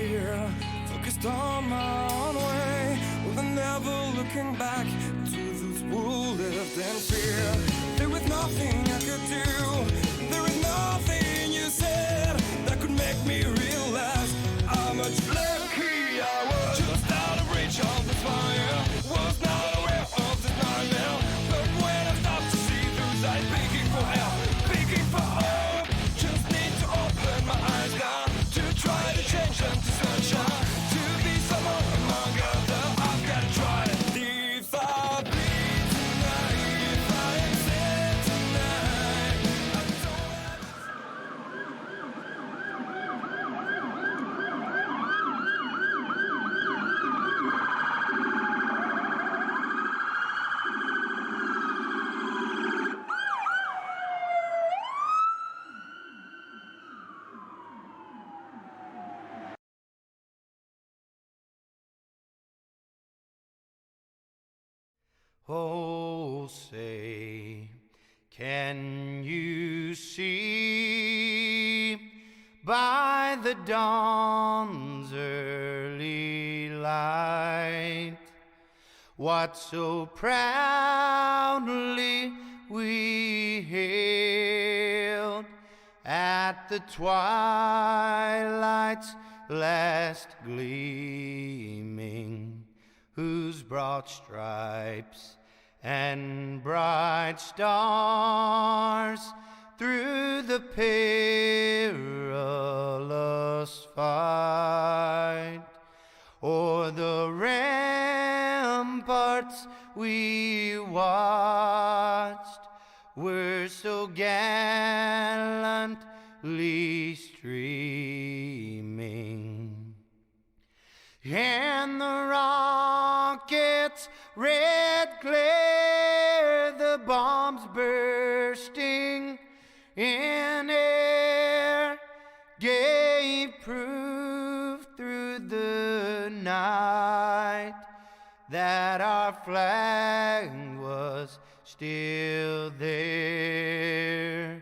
fear, focused on my own way, with never looking back to those who lived in fear. There was nothing I could do, there is nothing you said that could make me realize how much lucky I was. Just out of reach of the fire, was not aware of this nightmare, but when I stopped to see those eyes begging for help, begging for hope, just need to open my eyes now to try to change them to sunshine, to be someone among others. I've got to try it. If I bleed tonight, if I am sad tonight, I don't Oh, say, can you see by the dawn's early light what so proudly we hailed at the twilight's last gleaming, whose broad stripes and bright stars through the perilous fight o'er the ramparts we watched were so gallantly streaming, and the rockets' red glare, the bombs bursting in air, gave proof through the night that our flag was still there.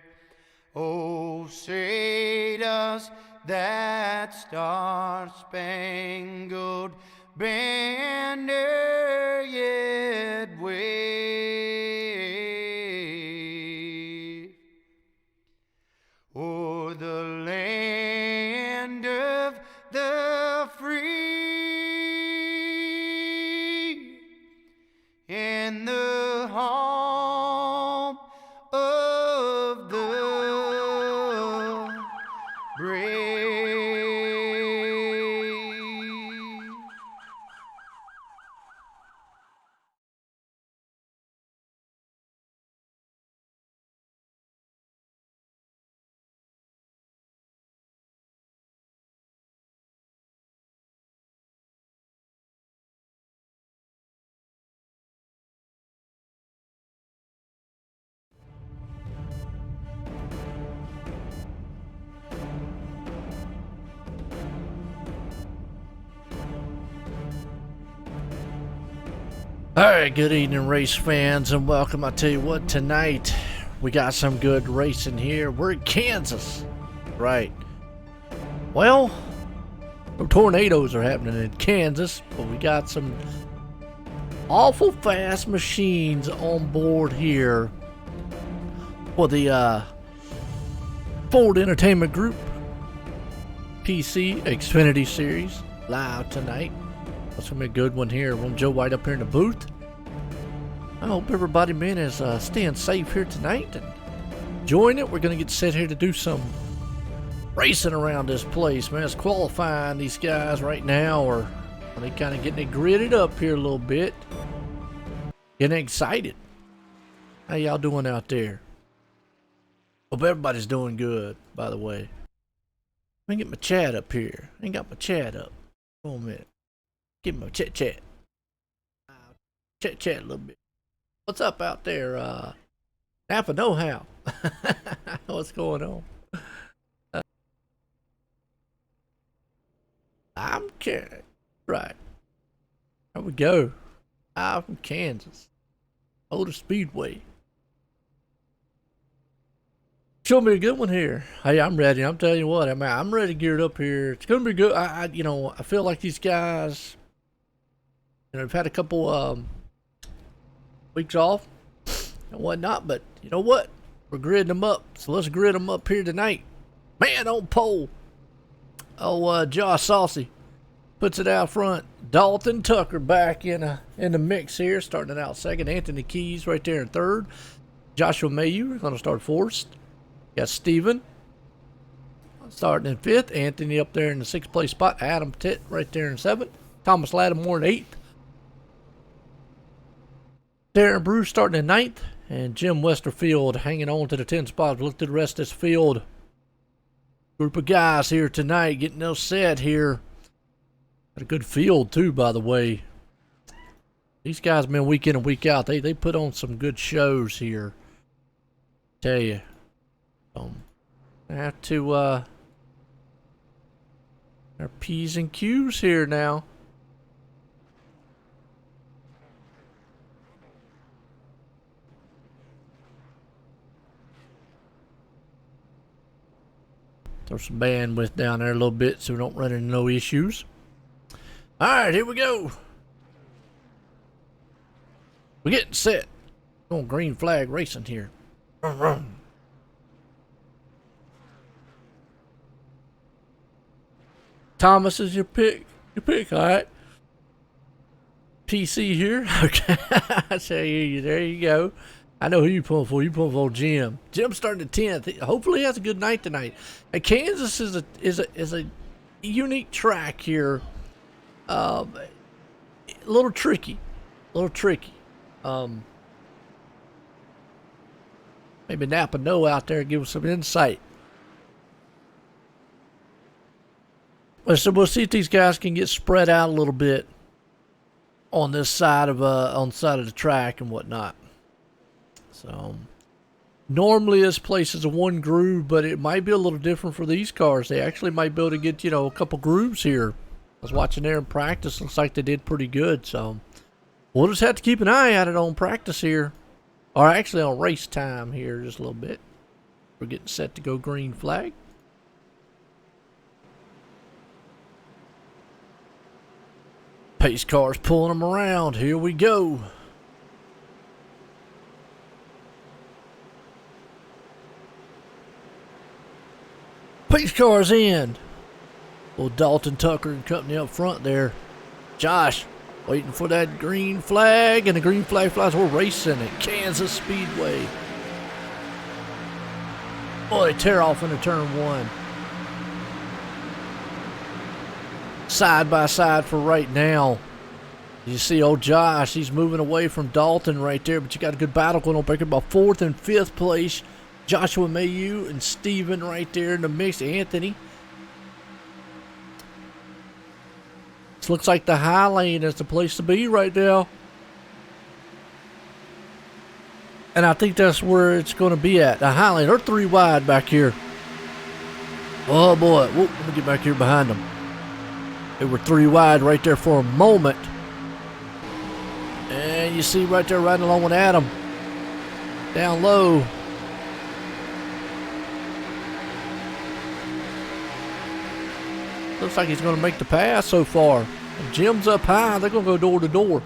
Oh, say does that star-spangled banner yet wave o'er the land of the free and the home of the brave? Alright, good evening race fans and welcome. I tell you what, tonight we got some good racing here. We're in Kansas. Right. Well, some tornadoes are happening in Kansas, but we got some awful fast machines on board here for the Ford Entertainment Group PC Xfinity Series live tonight. That's gonna be a good one here. We're Joe White up here in the booth. I hope everybody, man, is staying safe here tonight and enjoying it. We're gonna get set here to do some racing around this place, man. It's qualifying these guys right now, or are they kind of getting it gridded up here a little bit? Getting excited. How y'all doing out there? Hope everybody's doing good, by the way. Let me get my chat up here. I ain't got my chat up. Hold on a minute. Give me a chat. Chat a little bit. What's up out there? Napa Know-How. What's going on? I'm Kansas. Right. There we go. I'm from Kansas. Motor Speedway. gonna be a good one here. Hey, I'm ready. I'm telling you what, I'm ready geared up here. It's gonna be good. I feel like these guys, have had a couple weeks off and whatnot, but you know what? We're gridding them up, so let's grid them up here tonight. Man on pole. Oh, Josh Saucy puts it out front. Dalton Tucker back in the mix here, starting it out second. Anthony Keys right there in third. Joshua Mayu going to start fourth. Got Steven starting in fifth. Anthony up there in the sixth place spot. Adam Titt right there in seventh. Thomas Lattimore in eighth. Darren Bruce starting in ninth. And Jim Westerfield hanging on to the 10th spot. Look at the rest of this field. Group of guys here tonight getting those set here. Got a good field too, by the way. These guys, man, week in and week out, they put on some good shows here. Tell you. I have to our P's and Q's here now. Throw some bandwidth down there a little bit so we don't run into no issues. All right, here we go. We're getting set. Going green flag racing here. Thomas is your pick. Your pick, all right. PC here. Okay. I tell you, there you go. I know who you pulling for. You pulling for Jim. Jim's starting at 10th. Hopefully he has a good night tonight. And Kansas is a unique track here. A little tricky. Maybe Napa Noe out there give us some insight. So we'll see if these guys can get spread out a little bit on this side of the track and whatnot. So normally this place is a one groove, but it might be a little different for these cars. They actually might be able to get, a couple grooves here. I was watching there in practice. Looks like they did pretty good. So we'll just have to keep an eye at it on practice here. Or actually on race time here just a little bit. We're getting set to go green flag. Pace cars pulling them around. Here we go. Pace cars in. Well, Dalton Tucker and company up front there. Josh waiting for that green flag, and the green flag flies. We're racing at Kansas Speedway. Boy, tear off into turn one. Side by side for right now. You see old Josh, he's moving away from Dalton right there, but you got a good battle going on back about 4th and 5th place. Joshua Mayu and Steven right there in the mix. Anthony. This looks like the high lane is the place to be right now. And I think that's where it's going to be at. The high lane. They're 3 wide back here. Oh boy. Whoa, let me get back here behind them. They were 3 wide right there for a moment. And you see right there riding along with Adam. Down low. Looks like he's going to make the pass so far. And Jim's up high. They're going to go door to door.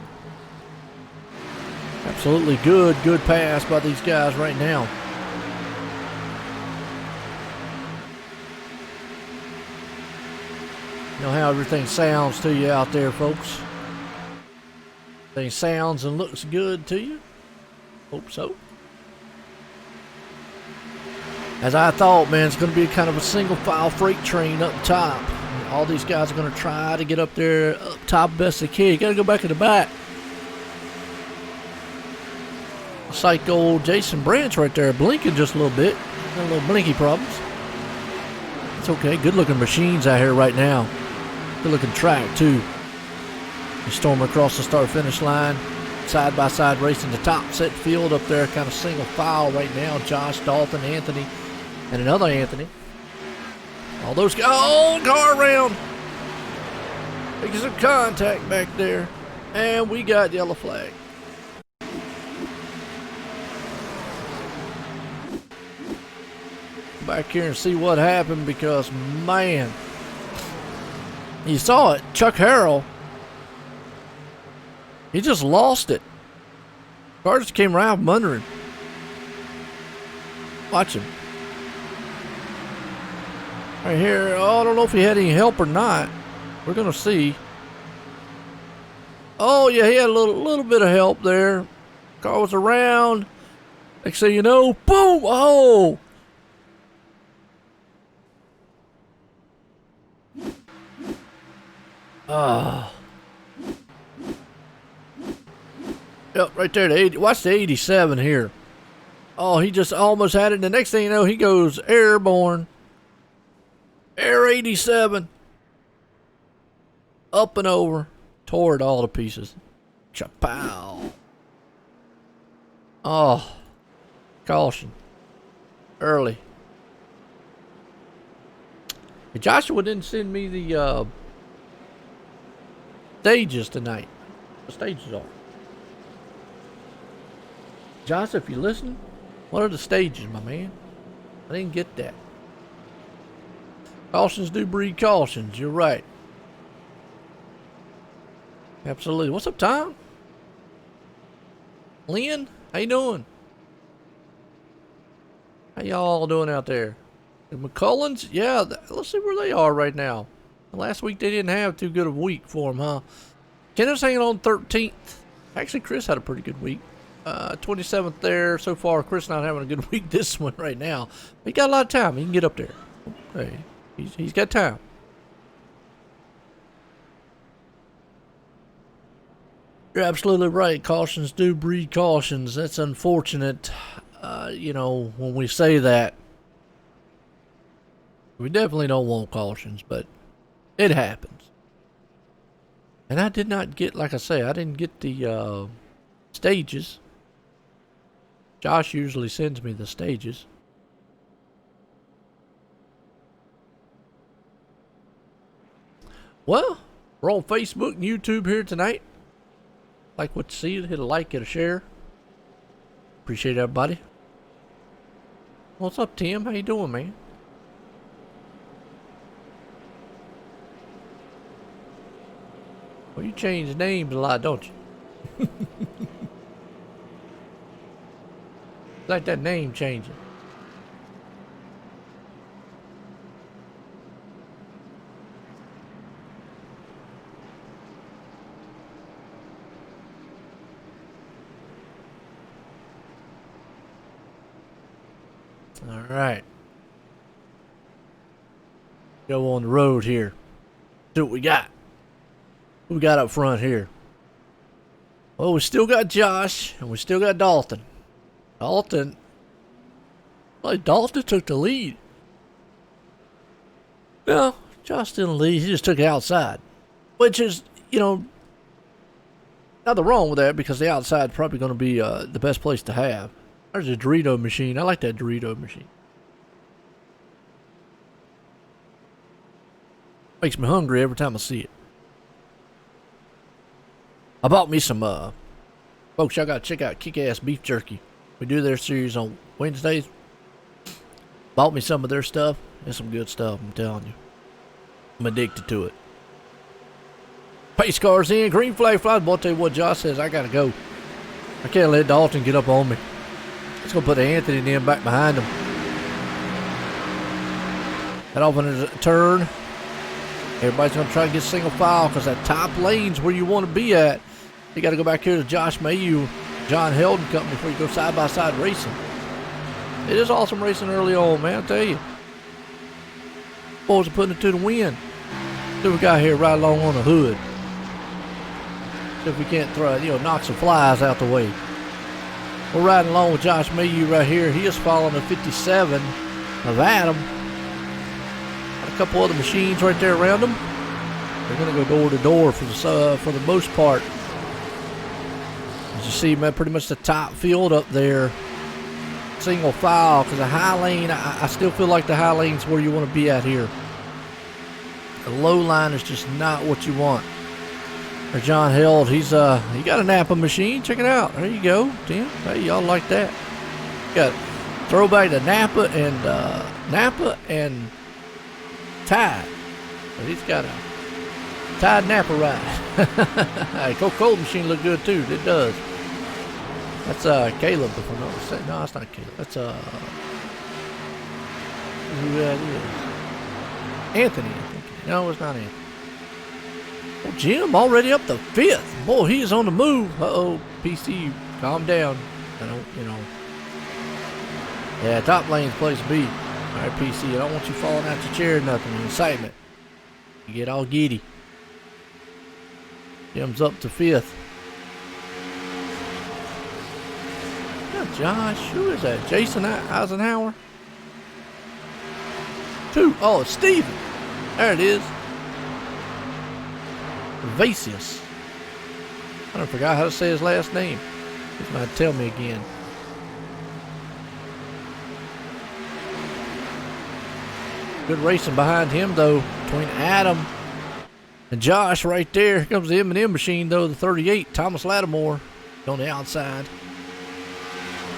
Absolutely good pass by these guys right now. You know how everything sounds to you out there, folks. Everything sounds and looks good to you. Hope so. As I thought, man, it's going to be kind of a single file freight train up top. All these guys are going to try to get up there up top best they can. You got to go back in the back. Looks like old Jason Branch right there blinking just a little bit. Got a little blinky problems. It's okay. Good looking machines out here right now. Good looking track too. You storm across the start finish line. Side by side racing the top set field up there. Kind of single file right now. Josh, Dalton, Anthony, and another Anthony. All those guys. Oh, car around. Making some contact back there. And we got yellow flag. back here and see what happened because, man, you saw it. Chuck Harrell, he just lost it. Car just came around from under him. Watch him. Right here. Oh, I don't know if he had any help or not. We're going to see. Oh, yeah, he had a little bit of help there. Car was around. Next thing you know, boom! Oh! Yep, right there. Watch the 87 here. Oh, he just almost had it. And the next thing you know, he goes airborne. Air 87. Up and over. Tore it all to pieces. Chapow. Oh. Caution. Early. Hey, Joshua didn't send me the stages tonight. The stages are. Josh, if you listen, what are the stages, my man? I didn't get that. Cautions do breed cautions. You're right. Absolutely. What's up, Tom? Lynn, how you doing? How y'all doing out there? The McCullens? Yeah, let's see where they are right now. Last week they didn't have too good of a week for them, huh? Kenneth's hanging on 13th. Actually, Chris had a pretty good week. 27th there so far. Chris not having a good week this one right now. He got a lot of time. He can get up there. Hey, he's got time. You're absolutely right. Cautions do breed cautions. That's unfortunate. You know, when we say that, we definitely don't want cautions, but it happens. And I did not get, like I say, I didn't get the stages. Josh usually sends me the stages. Well, we're on Facebook and YouTube here tonight. Like what you see, hit a like, hit a share. Appreciate everybody. What's up, Tim? How you doing, man? Well, you change names a lot, don't you? Like that name changing. All right. Go on the road here. See what we got. Who we got up front here? Well, we still got Josh, and we still got Dalton. Dalton took the lead. No, Josh didn't lead. He just took it outside. Which is, you know, nothing wrong with that because the outside is probably going to be the best place to have. There's a Dorito machine. I like that Dorito machine. Makes me hungry every time I see it. I bought me some, folks, y'all got to check out Kick-Ass Beef Jerky. We do their series on Wednesdays. Bought me some of their stuff. It's some good stuff, I'm telling you. I'm addicted to it. Pace cars in. Green flag flies. But I'll tell you what Josh says. I got to go. I can't let Dalton get up on me. It's going to put Anthony and them back behind him. Head off into the turn. Everybody's going to try to get single file because that top lane's where you want to be at. You got to go back here to Josh Mayu, John Heldon Company before you go side-by-side racing. It is awesome racing early on, man, I tell you. Boys are putting it to the wind. See what we got here right along on the hood. See if we can't throw, knock some flies out the way. We're riding along with Josh Mayu right here. He is following the 57 of Adam. Got a couple other machines right there around him. They're going to go door to door for the most part. As you see, man, pretty much the top field up there. Single file, because the high lane, I still feel like the high lane's where you want to be at here. The low line is just not what you want. Or John Held, he got a Napa machine. Check it out. There you go, Tim. Hey, y'all like that? Got Throwback to Napa and Tide. But he's got a Tide Napa ride. Coca-Cola machine look good too. It does. That's Caleb, if I'm not mistaken. No, that's not Caleb. That's who that is. Anthony, I think. No, it's not Anthony. Oh, Jim already up to 5th. Boy, he is on the move. Uh-oh, PC, calm down. I don't, Yeah, top lane's place to be. All right, PC, I don't want you falling out your chair or nothing. Excitement. You get all giddy. Jim's up to 5th. Josh, who is that? Jason Eisenhower? 2. Oh, it's Steven. There it is. Vasius. I don't forgot how to say his last name. He's going to tell me again. Good racing behind him, though, between Adam and Josh right there. Here comes the M&M machine, though, the 38. Thomas Lattimore on the outside.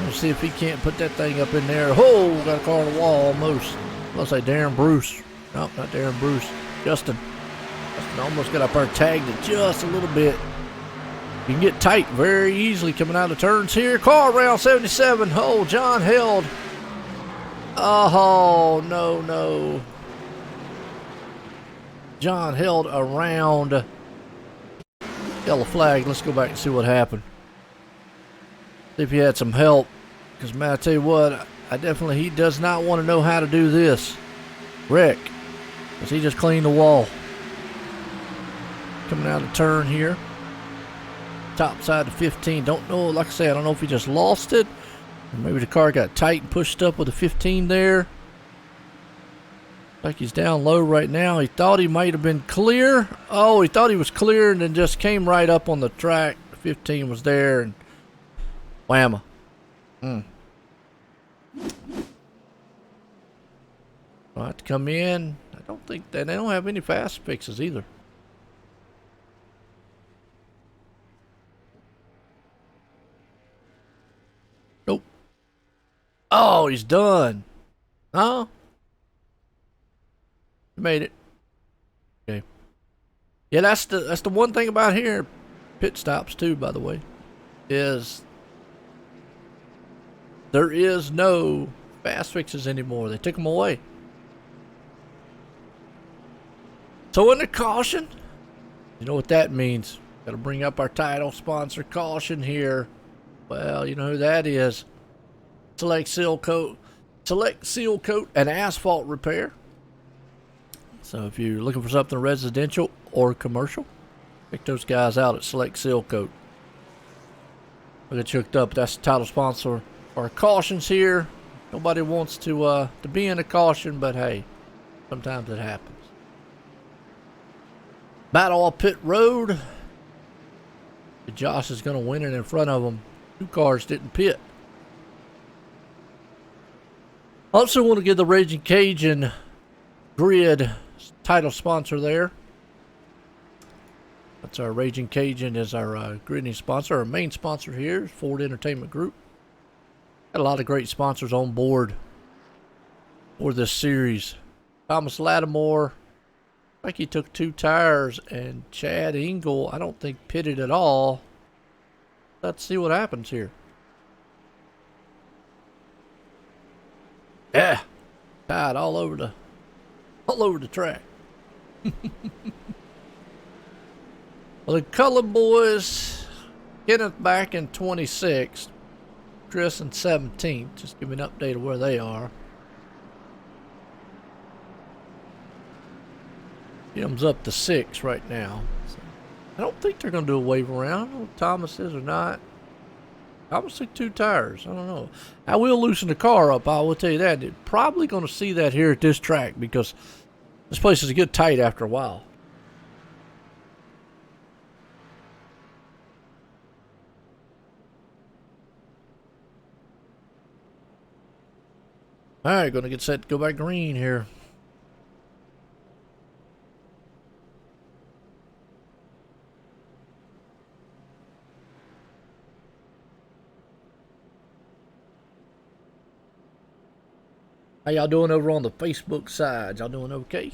We'll see if he can't put that thing up in there. Oh, got a car on the wall almost. Let's say Darren Bruce. No, not Darren Bruce. Justin almost got up there, tagged it just a little bit. You can get tight very easily coming out of turns here. Car around 77. Oh, John held. Oh, no. John held around. Yellow flag. Let's go back and see what happened. See if he had some help, because man, I tell you what, he does not want to know how to do this. Rick, because he just cleaned the wall. Coming out of turn here. Top side of 15. Don't know, like I said, I don't know if he just lost it. Or maybe the car got tight and pushed up with a 15 there. Like he's down low right now. He thought he might have been clear. Oh, he thought he was clear and then just came right up on the track. The 15 was there and whamma. I'll have to come in. I don't think they don't have any fast fixes either. Nope. Oh, he's done. Huh? He made it. Okay. Yeah, that's the one thing about here. Pit stops too, by the way, is there is no fast fixes anymore. They took them away. So under caution, you know what that means. Got to bring up our title sponsor, Caution here. Well, you know who that is. Select Seal Coat and Asphalt Repair. So if you're looking for something residential or commercial, pick those guys out at Select Seal Coat. We'll get you hooked up. That's the title sponsor. Our cautions here. Nobody wants to be in a caution, but hey, sometimes it happens. Battle on pit road. Josh is going to win it in front of him. 2 cars didn't pit. Also want to give the Raging Cajun Grid title sponsor there. That's our Raging Cajun is our gridding sponsor. Our main sponsor here is Ford Entertainment Group. Got a lot of great sponsors on board for this series. Thomas Lattimore, like he took 2 tires, and Chad Engel, I don't think pitted at all. Let's see what happens here. Yeah, tied all over the track. Well, the Cullen boys, Kenneth back in 26th, Chris in 17th. Just give me an update of where they are. Jim's up to 6 right now. So I don't think they're going to do a wave around. I don't know if Thomas is or not. Thomas took 2 tires. I don't know. I will loosen the car up. I will tell you that. You're probably going to see that here at this track because this place is get tight after a while. All right, going to get set to go back green here. How y'all doing over on the Facebook side? Y'all doing okay?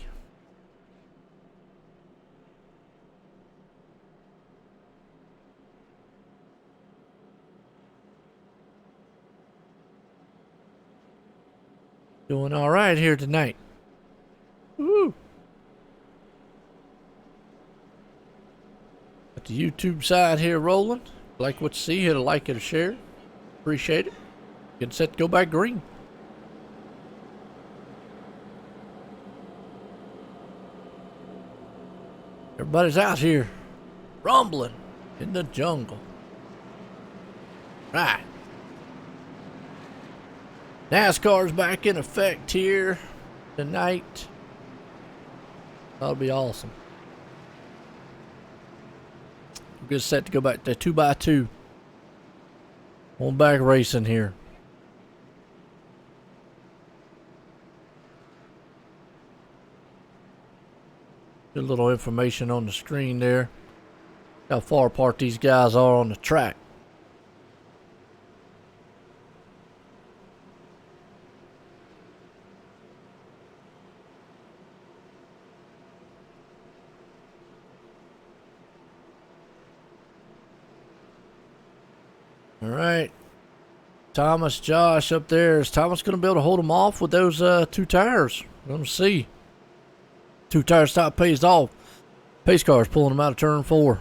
Doing all right here tonight. Woo! Got the YouTube side here rolling. Like what you see, hit a like and a share. Appreciate it. Getting set to go back green. Everybody's out here rumbling in the jungle. Right. NASCAR's back in effect here tonight. That'll be awesome. We're good set to go back to 2x2. On back racing here. Good little information on the screen there. How far apart these guys are on the track. All right. Thomas, Josh up there. Is Thomas going to be able to hold them off with those 2 tires? We're going to see. 2 tire stop pays off. Pace car's pulling them out of turn 4.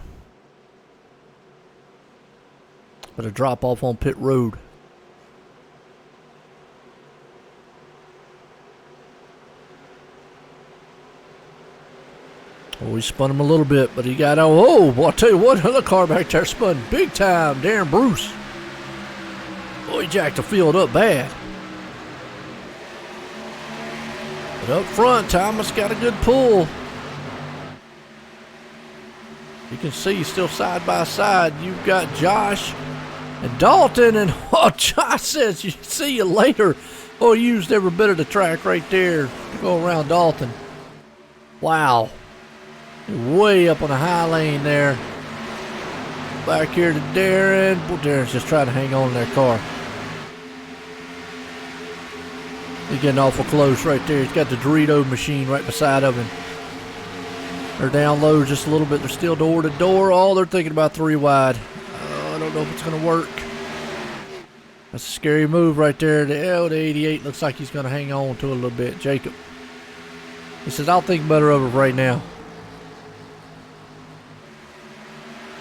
But a drop off on pit road. Oh, he spun him a little bit, but he got out. Oh, boy, I'll tell you what, another car back there spun big time. Darren Bruce. Boy, he jacked the field up bad. But up front, Thomas got a good pull. You can see still side by side. You've got Josh and Dalton. And oh, Josh says, see you later. Oh, he used every bit of the track right there to go around Dalton. Wow. Way up on the high lane there. Back here to Darren. Well, Darren's just trying to hang on in that car. He's getting awful close right there. He's got the Dorito machine right beside of him. They're down low just a little bit. They're still door to door. Oh, they're thinking about 3 wide. Oh, I don't know if it's going to work. That's a scary move right there. The 88 looks like he's going to hang on to it a little bit. Jacob. He says, I'll think better of it right now.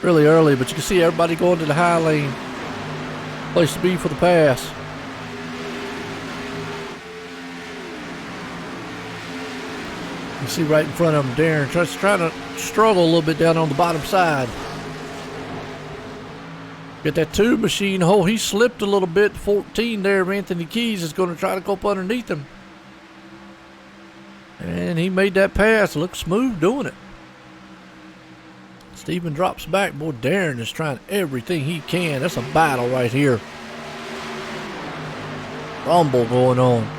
Really early, but you can see everybody going to the high lane. Place to be for the pass. You see right in front of him, Darren trying to struggle a little bit down on the bottom side. Get that 2 machine. Oh, he slipped a little bit. 14 there. Anthony Keys is going to try to go up underneath him. And he made that pass. Looks smooth doing it. Steven drops back. Boy, Darren is trying everything he can. That's a battle right here. Rumble going on.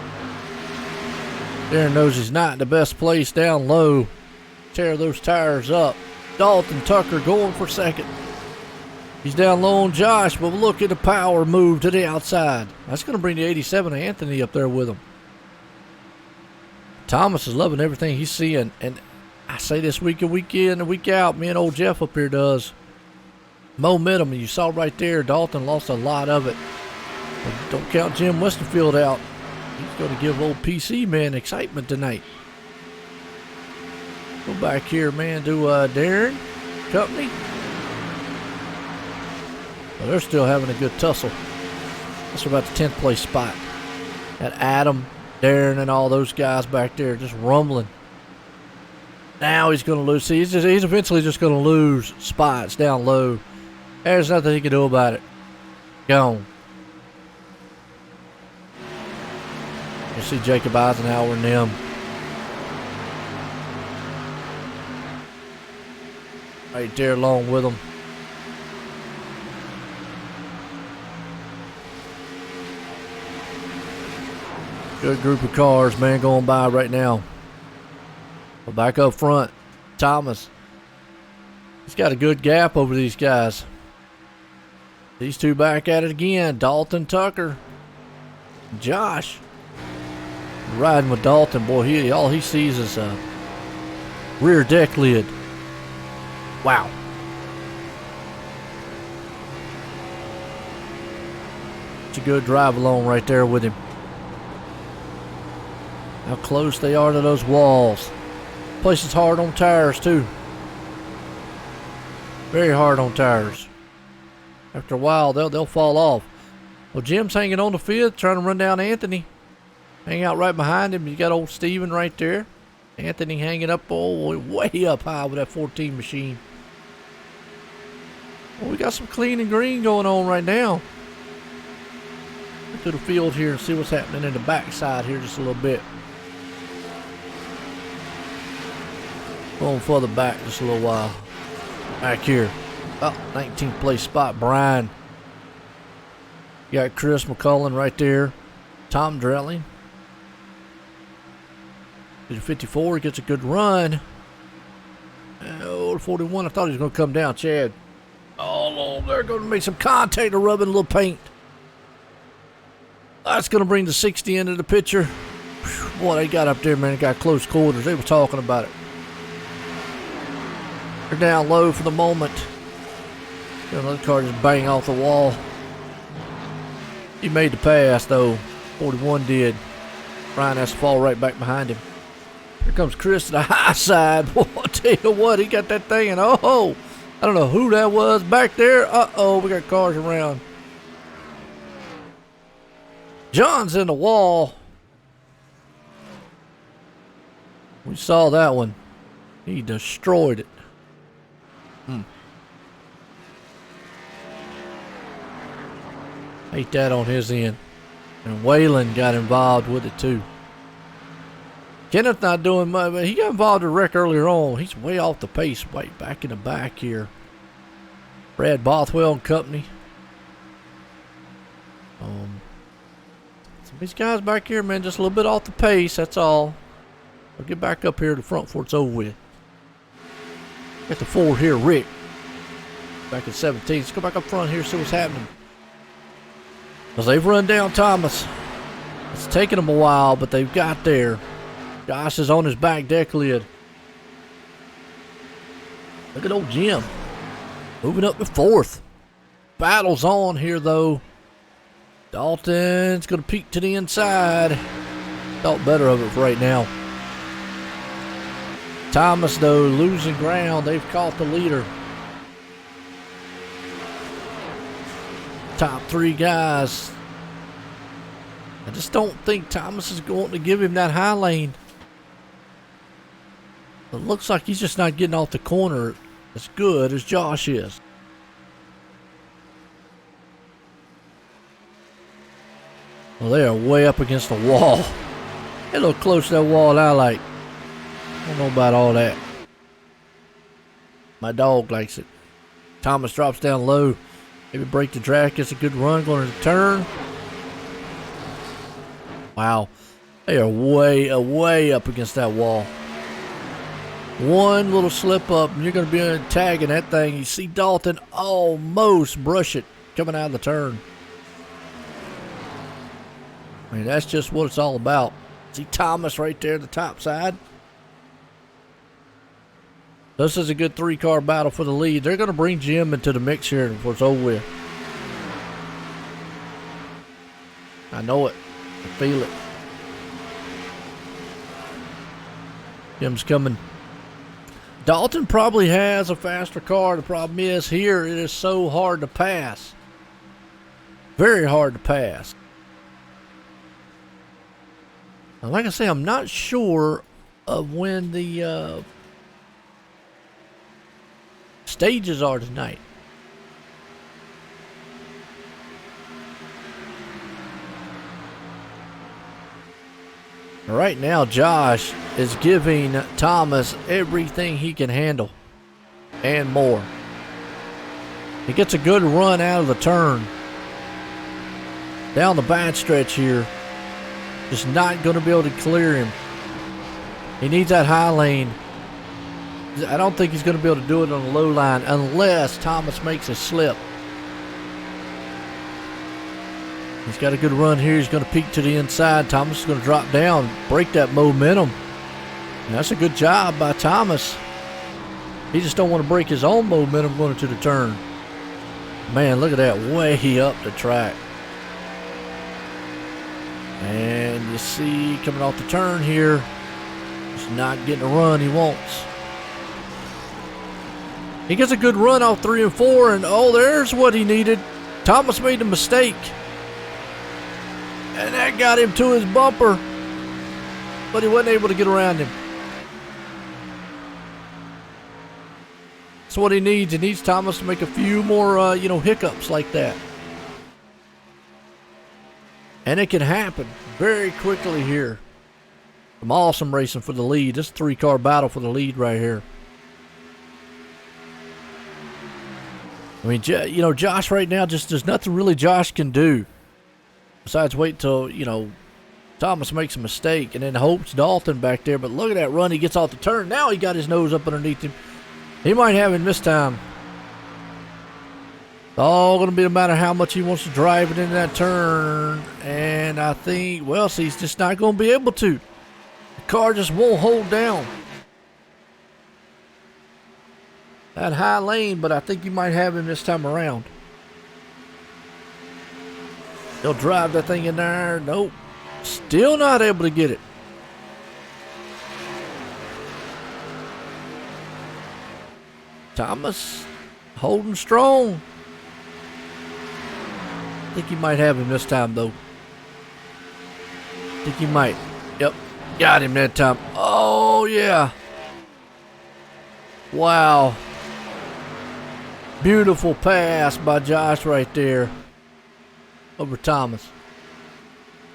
Darren knows he's not in the best place down low. Tear those tires up. Dalton Tucker going for second. He's down low on Josh, but look at the power move to the outside. That's going to bring the 87 of Anthony up there with him. Thomas is loving everything he's seeing. And I say this week and week in and week out, me and old Jeff up here does. Momentum, and you saw right there, Dalton lost a lot of it. But don't count Jim Westerfield out. He's going to give old PC man excitement tonight. Go back here, man, to Darren Company. Well, they're still having a good tussle. That's about the 10th place spot. Got Adam, Darren, and all those guys back there just rumbling. Now he's going to lose. See, he's eventually just going to lose spots down low. There's nothing he can do about it. Gone. You see Jacob Eisenhower and them. Right there along with them. Good group of cars, man, going by right now. But back up front, Thomas. He's got a good gap over these guys. These two back at it again. Dalton Tucker. Josh. Riding with Dalton, boy, all he sees is a rear deck lid. Wow. It's a good drive along right there with him. How close they are to those walls. Place is hard on tires too. Very hard on tires. After a while, they'll fall off. Well, Jim's hanging on the field, trying to run down Anthony. Hang out right behind him. You got old Steven right there. Anthony hanging up, way up high with that 14 machine. Well, we got some clean and green going on right now. Look to the field here and see what's happening in the backside here just a little bit. Going further back just a little while. Back here. Oh, 19th place spot, Brian. You got Chris McCullen right there. Tom Drelling. He's 54, he gets a good run. Oh, 41, I thought he was going to come down, Chad. Oh, they're going to make some contact or rubbing a little paint. That's going to bring the 60 into the picture. Whew, boy, they got up there, man. They got close quarters. They were talking about it. They're down low for the moment. Another car just bang off the wall. He made the pass, though. 41 did. Brian has to fall right back behind him. Here comes Chris to the high side. Boy, I tell you what, he got that thing, and oh, I don't know who that was back there. Uh-oh, we got cars around. John's in the wall. We saw that one. He destroyed it. Hate that on his end. And Waylon got involved with it too. Kenneth not doing much, but he got involved in a wreck earlier on. He's way off the pace, way back in the back here. Brad Bothwell and company. Some of these guys back here, man, just a little bit off the pace, that's all. I'll get back up here to the front before it's over with. Got the 4 here, Rick. Back at 17. Let's go back up front here, see what's happening. Because they've run down Thomas. It's taken them a while, but they've got there. Josh is on his back deck lid. Look at old Jim. Moving up to 4th. Battle's on here, though. Dalton's going to peek to the inside. Thought better of it for right now. Thomas, though, losing ground. They've caught the leader. Top 3 guys. I just don't think Thomas is going to give him that high lane. It looks like he's just not getting off the corner as good as Josh is. Well, they are way up against the wall. They're a little close to that wall I like. I don't know about all that. My dog likes it. Thomas drops down low. Maybe break the track. Gets a good run going to the turn. Wow. They are way up against that wall. One little slip up and you're going to be tagging that thing. You see Dalton almost brush it coming out of the turn. I mean, that's just what it's all about. See Thomas right there at the top side. This is a good 3-car battle for the lead. They're going to bring Jim into the mix here before it's over with. I know it. I feel it. Jim's coming. Dalton probably has a faster car. The problem is here it is so hard to pass. Very hard to pass. Now, like I say, I'm not sure of when the stages are tonight. Right now, Josh is giving Thomas everything he can handle and more. He gets a good run out of the turn. Down the back stretch here. Just not going to be able to clear him. He needs that high lane. I don't think he's going to be able to do it on the low line unless Thomas makes a slip. He's got a good run here. He's going to peek to the inside. Thomas is going to drop down, break that momentum. And that's a good job by Thomas. He just don't want to break his own momentum going into the turn. Man, look at that, way up the track. And you see, coming off the turn here, he's not getting the run he wants. He gets a good run off 3 and 4, and oh, there's what he needed. Thomas made a mistake. And that got him to his bumper, but he wasn't able to get around him. That's what he needs. He needs Thomas to make a few more, hiccups like that. And it can happen very quickly here. Some awesome racing for the lead. This 3-car battle for the lead right here. I mean, Josh right now, just there's nothing really Josh can do. Besides wait till, Thomas makes a mistake and then hopes Dalton back there. But look at that run. He gets off the turn. Now he got his nose up underneath him. He might have him this time. It's all going to be a matter of how much he wants to drive it into that turn. And I think, well, see, he's just not going to be able to. The car just won't hold down that high lane, but I think you might have him this time around. He'll drive that thing in there. Nope. Still not able to get it. Thomas holding strong. I think he might have him this time, though. I think he might. Yep. Got him that time. Oh, yeah. Wow. Beautiful pass by Josh right there. Over Thomas.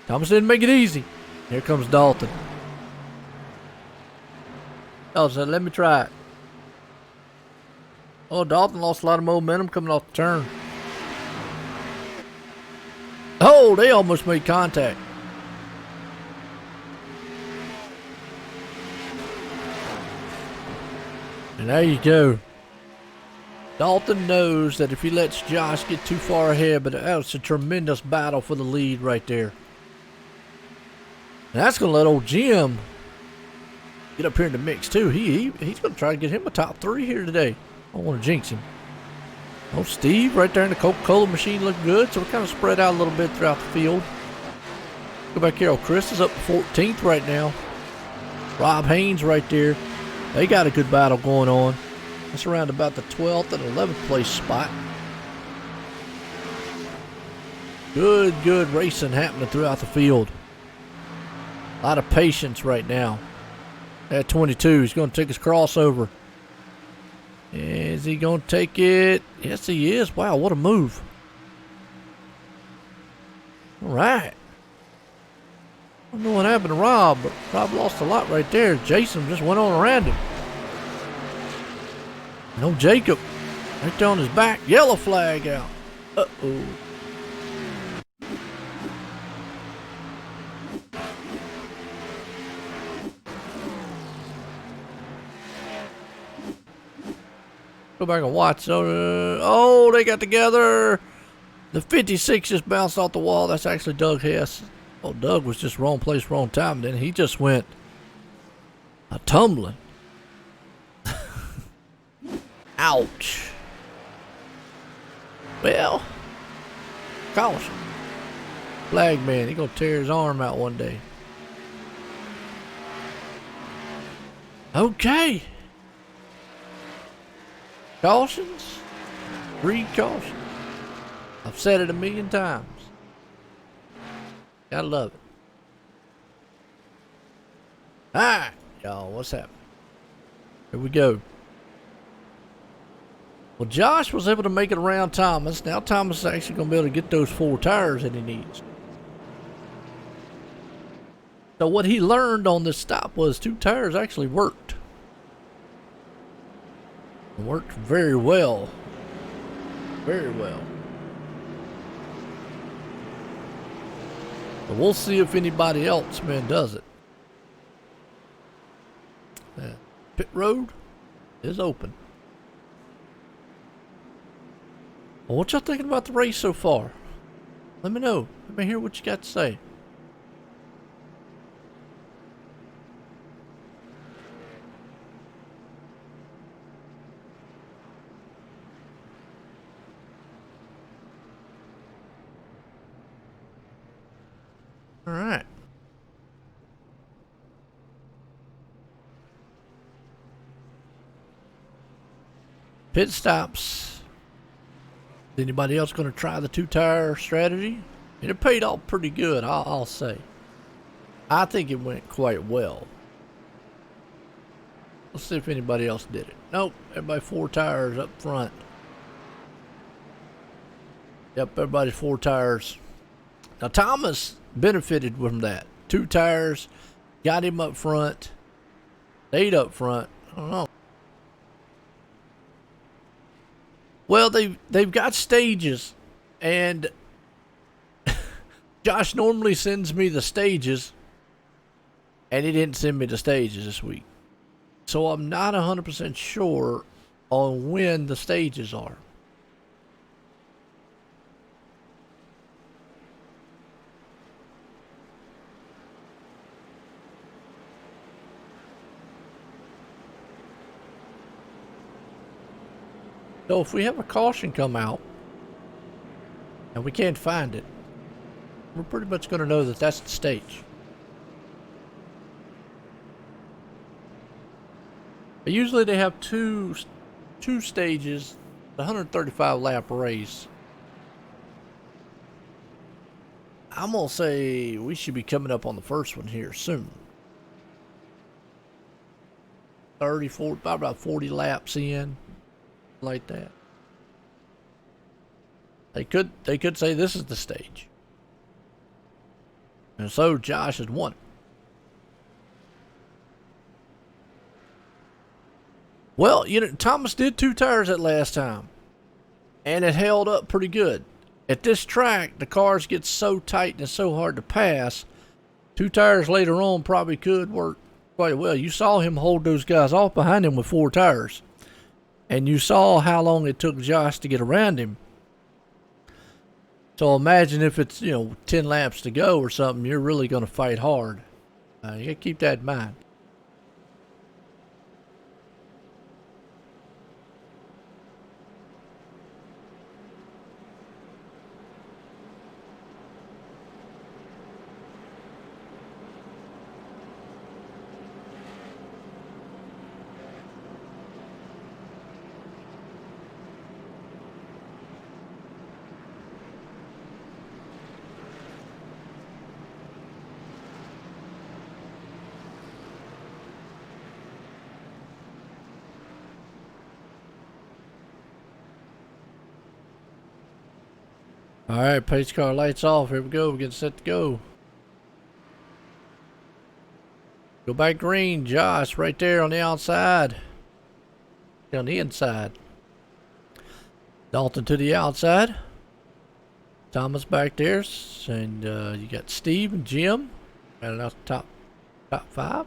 Thomas didn't make it easy. Here comes Dalton. Dalton said, let me try it. Oh, Dalton lost a lot of momentum coming off the turn. Oh, they almost made contact. And there you go. Dalton knows that if he lets Josh get too far ahead, but that was a tremendous battle for the lead right there. And that's going to let old Jim get up here in the mix too. He's going to try to get him a top 3 here today. I don't want to jinx him. Oh, Steve right there in the Coca-Cola machine looked good, so we're kind of spread out a little bit throughout the field. Go back here. Oh, Chris is up to 14th right now. Rob Haynes right there. They got a good battle going on. That's around about the 12th and 11th place spot. Good racing happening throughout the field. A lot of patience right now. At 22, he's going to take his crossover. Is he going to take it? Yes, he is. Wow, what a move. All right. I don't know what happened to Rob, but Rob lost a lot right there. Jason just went on around him. No, Jacob right there on his back. Yellow flag out. Uh-oh. Go back and watch. Oh, they got together. The 56 just bounced off the wall. That's actually Doug Hess. Oh, Doug was just wrong place, wrong time. Then he just went tumbling. Ouch. Well, caution. Flag man, he gonna tear his arm out one day. Okay. Cautions. 3 cautions. I've said it 1,000,000 times. Gotta love it. Alright, y'all, what's happening? Here we go. Well, Josh was able to make it around Thomas. Now Thomas is actually going to be able to get those 4 tires that he needs. So what he learned on this stop was 2 tires actually worked. It worked very well. Very well. But we'll see if anybody else, does it. Pit road is open. Well, what y'all thinking about the race so far? Let me know. Let me hear what you got to say. All right. Pit stops. Is anybody else going to try the two-tire strategy? And it paid off pretty good, I'll say. I think it went quite well. Let's see if anybody else did it. Nope, everybody 4 tires up front. Yep, everybody's 4 tires. Now Thomas benefited from that. 2 tires, got him up front, stayed up front. I don't know. Well, they've got stages, and Josh normally sends me the stages, and he didn't send me the stages this week. So I'm not 100% sure on when the stages are. So if we have a caution come out and we can't find it, we're pretty much going to know that that's the stage. Usually they have two stages, the 135 lap race. I'm going to say we should be coming up on the first one here soon. 30, 40, about 40 laps in. Like that. They could say this is the stage. And so Josh has won. Well, you know, Thomas did 2 tires that last time, and it held up pretty good. At this track, the cars get so tight and it's so hard to pass. 2 tires later on probably could work quite well. You saw him hold those guys off behind him with 4 tires. And you saw how long it took Josh to get around him. So imagine if it's, 10 laps to go or something, you're really going to fight hard. You got to keep that in mind. All right, pace car lights off. Here we go. We're getting set to go. Go back green, Josh, right there on the outside. On the inside. Dalton to the outside. Thomas back there. And you got Steve and Jim. Right out the top 5.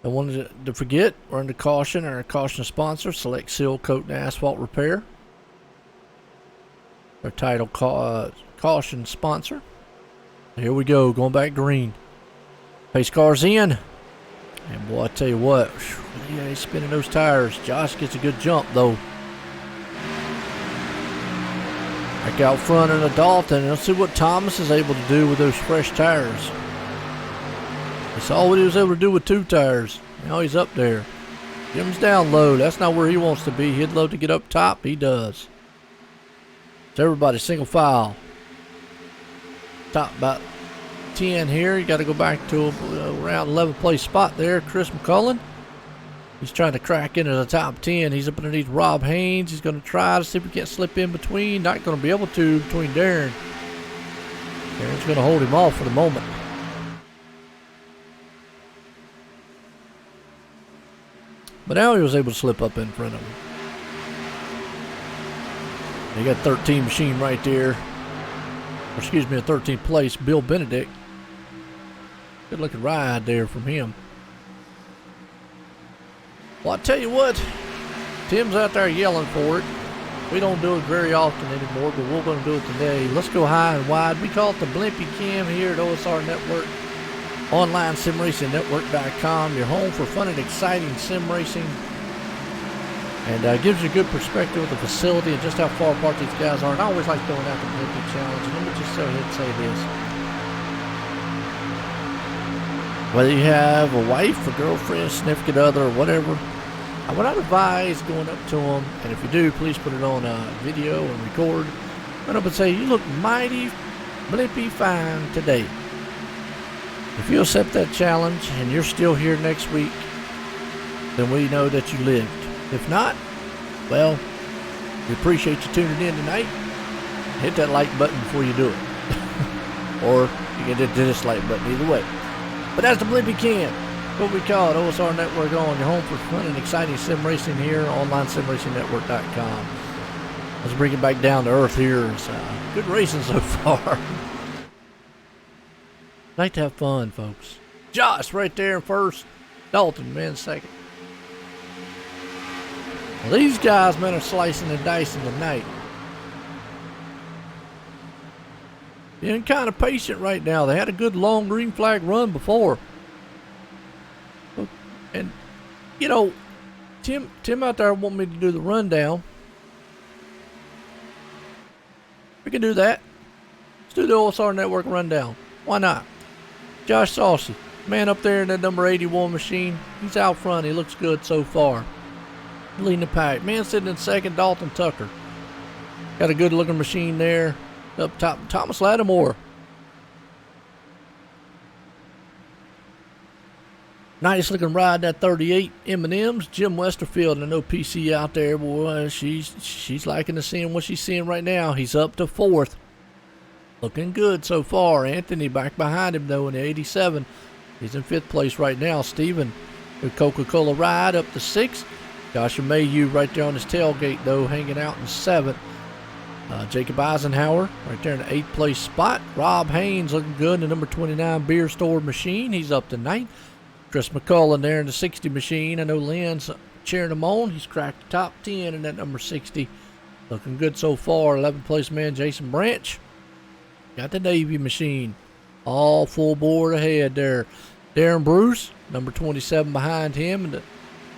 I wanted to forget, we're under caution, our caution sponsor, Select Seal Coat and Asphalt Repair. Our title caution sponsor. Here we go, going back green. Pace car's in. And boy, I tell you what, yeah, he's spinning those tires. Josh gets a good jump though. Back out front in the Dalton. Let's see what Thomas is able to do with those fresh tires. We saw what he was able to do with 2 tires. Now he's up there. Jim's down low. That's not where he wants to be. He'd love to get up top. He does. So everybody, single file. Top about 10 here. You got to go back to around 11th place spot there. Chris McCullen. He's trying to crack into the top 10. He's up underneath Rob Haynes. He's going to try to see if he can't slip in between. Not going to be able to between Darren. Darren's going to hold him off for the moment. But now he was able to slip up in front of him. They got 13 machine right there. Or excuse me, a 13th place, Bill Benedict. Good looking ride there from him. Well, I tell you what, Tim's out there yelling for it. We don't do it very often anymore, but we're going to do it today. Let's go high and wide. We call it the Blimpy Cam here at OSR Network. Online SimRacingNetwork.com. Your home for fun and exciting sim racing. And gives you a good perspective of the facility and just how far apart these guys are. And I always like throwing out the Blimpy Challenge. And let me just go ahead and say this. Whether you have a wife, a girlfriend, significant other, or whatever, I would not advise going up to them, and if you do, please put it on video and record. Run up and say, you look mighty blimpy fine today. If you accept that challenge and you're still here next week, then we know that you lived. If not, well, we appreciate you tuning in tonight. Hit that like button before you do it. Or you can hit the dislike button, either way. But that's the Blimpy Cam. What we call it, OSR Network on your home for fun and exciting sim racing here, online SimRacingNetwork.com. Let's bring it back down to earth here. It's good racing so far. Like to have fun, folks. Josh right there in first. Dalton, man, second. Well, these guys, man, are slicing and dicing tonight. Being kind of patient right now. They had a good long green flag run before. And, you know, Tim out there want me to do the rundown. We can do that. Let's do the OSR Network rundown. Why not? Josh Saucy, man up there in that number 81 machine. He's out front. He looks good so far. Leading the pack. Man sitting in second, Dalton Tucker. Got a good looking machine there. Up top, Thomas Lattimore. Nice looking ride, that 38 M&M's. Jim Westerfield, I know PC out there, boy, she's liking to seeing what she's seeing right now. He's up to fourth. Looking good so far. Anthony back behind him, though, in the 87. He's in fifth place right now. Steven, the Coca-Cola ride, up to sixth. Joshua Mayhew right there on his tailgate, though, hanging out in seventh. Jacob Eisenhower right there in the eighth place spot. Rob Haynes looking good in the number 29 beer store machine. He's up to ninth. Chris McCullen there in the 60 machine. I know Lynn's cheering him on. He's cracked the top 10 in that number 60. Looking good so far. 11th place man Jason Branch. Got the Navy machine. All full board ahead there. Darren Bruce, number 27 behind him. And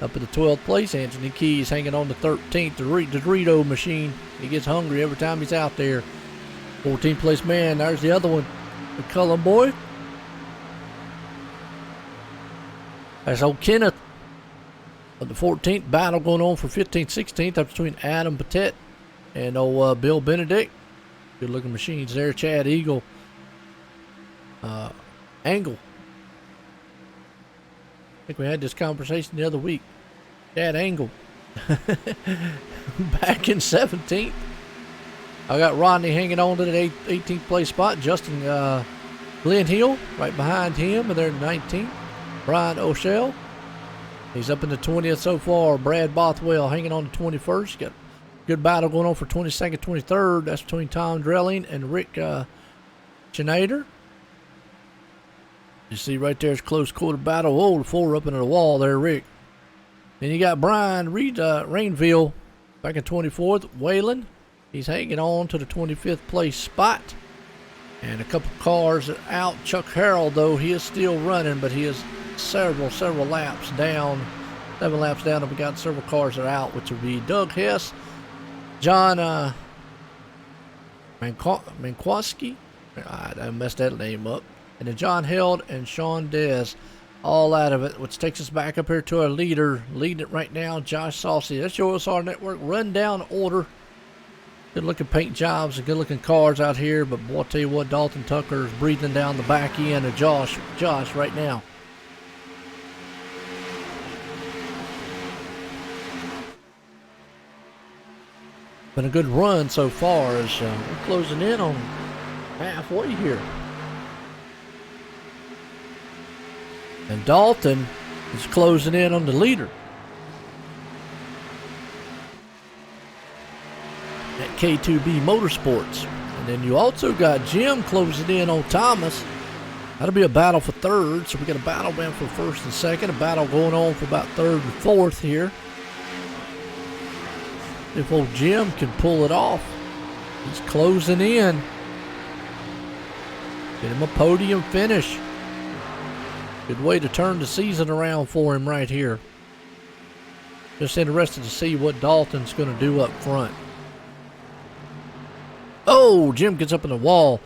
up in the 12th place, Anthony Keys hanging on the 13th. The Dorito machine. He gets hungry every time he's out there. 14th place man. There's the other one. McCullen boy. That's old Kenneth. But the 14th battle going on for 15th, 16th. That's between Adam Patet and old Bill Benedict. Good looking machines there. Chad Eagle. Angle. I think we had this conversation the other week. Chad Angle. Back in 17th. I got Rodney hanging on to the 18th place spot. Justin Glenn Hill right behind him. And they're 19th. Brian O'Shell, he's up in the 20th so far. Brad Bothwell hanging on to 21st. Got a good battle going on for 22nd, 23rd. That's between Tom Drelling and Rick Schneider. You see right there's close quarter battle. Oh, the four up into the wall there, Rick. Then you got Brian Reed, Rainville back in 24th. Waylon, he's hanging on to the 25th place spot. And a couple cars out. Chuck Harrell, though, he is still running, but he is several laps down. 7 laps down, and we got several cars that are out, which would be Doug Hess, John Mankowski. I messed that name up. And then John Held and Sean Dez, all out of it, which takes us back up here to our leader. Leading it right now, Josh Saucy. That's your OSR Network rundown order. Good looking paint jobs and good looking cars out here, but boy, I'll tell you what, Dalton Tucker is breathing down the back end of Josh right now. Been a good run so far as we're closing in on halfway here. And Dalton is closing in on the leader. K2B Motorsports. And then you also got Jim closing in on Thomas. That'll be a battle for third. So we got a battle man for first and second. A battle going on for about third and fourth here. If old Jim can pull it off. He's closing in. Get him a podium finish. Good way to turn the season around for him right here. Just interested to see what Dalton's going to do up front. Oh, Jim gets up in the wall.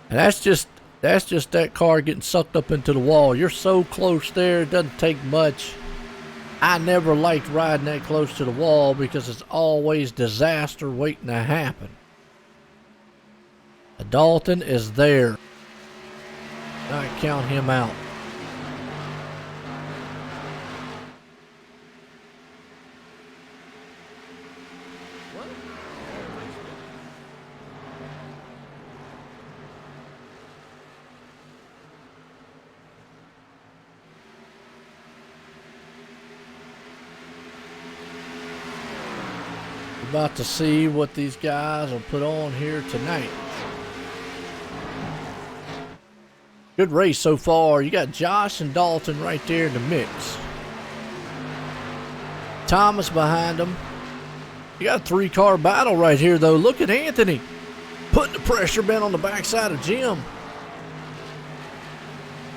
And that's just that car getting sucked up into the wall. You're so close there, it doesn't take much. I never liked riding that close to the wall because it's always disaster waiting to happen. Dalton is there. I count him out. About to see what these guys will put on here tonight. Good race so far. You got Josh and Dalton right there in the mix. Thomas behind them. You got a three-car battle right here, though. Look at Anthony putting the pressure bent on the backside of Jim.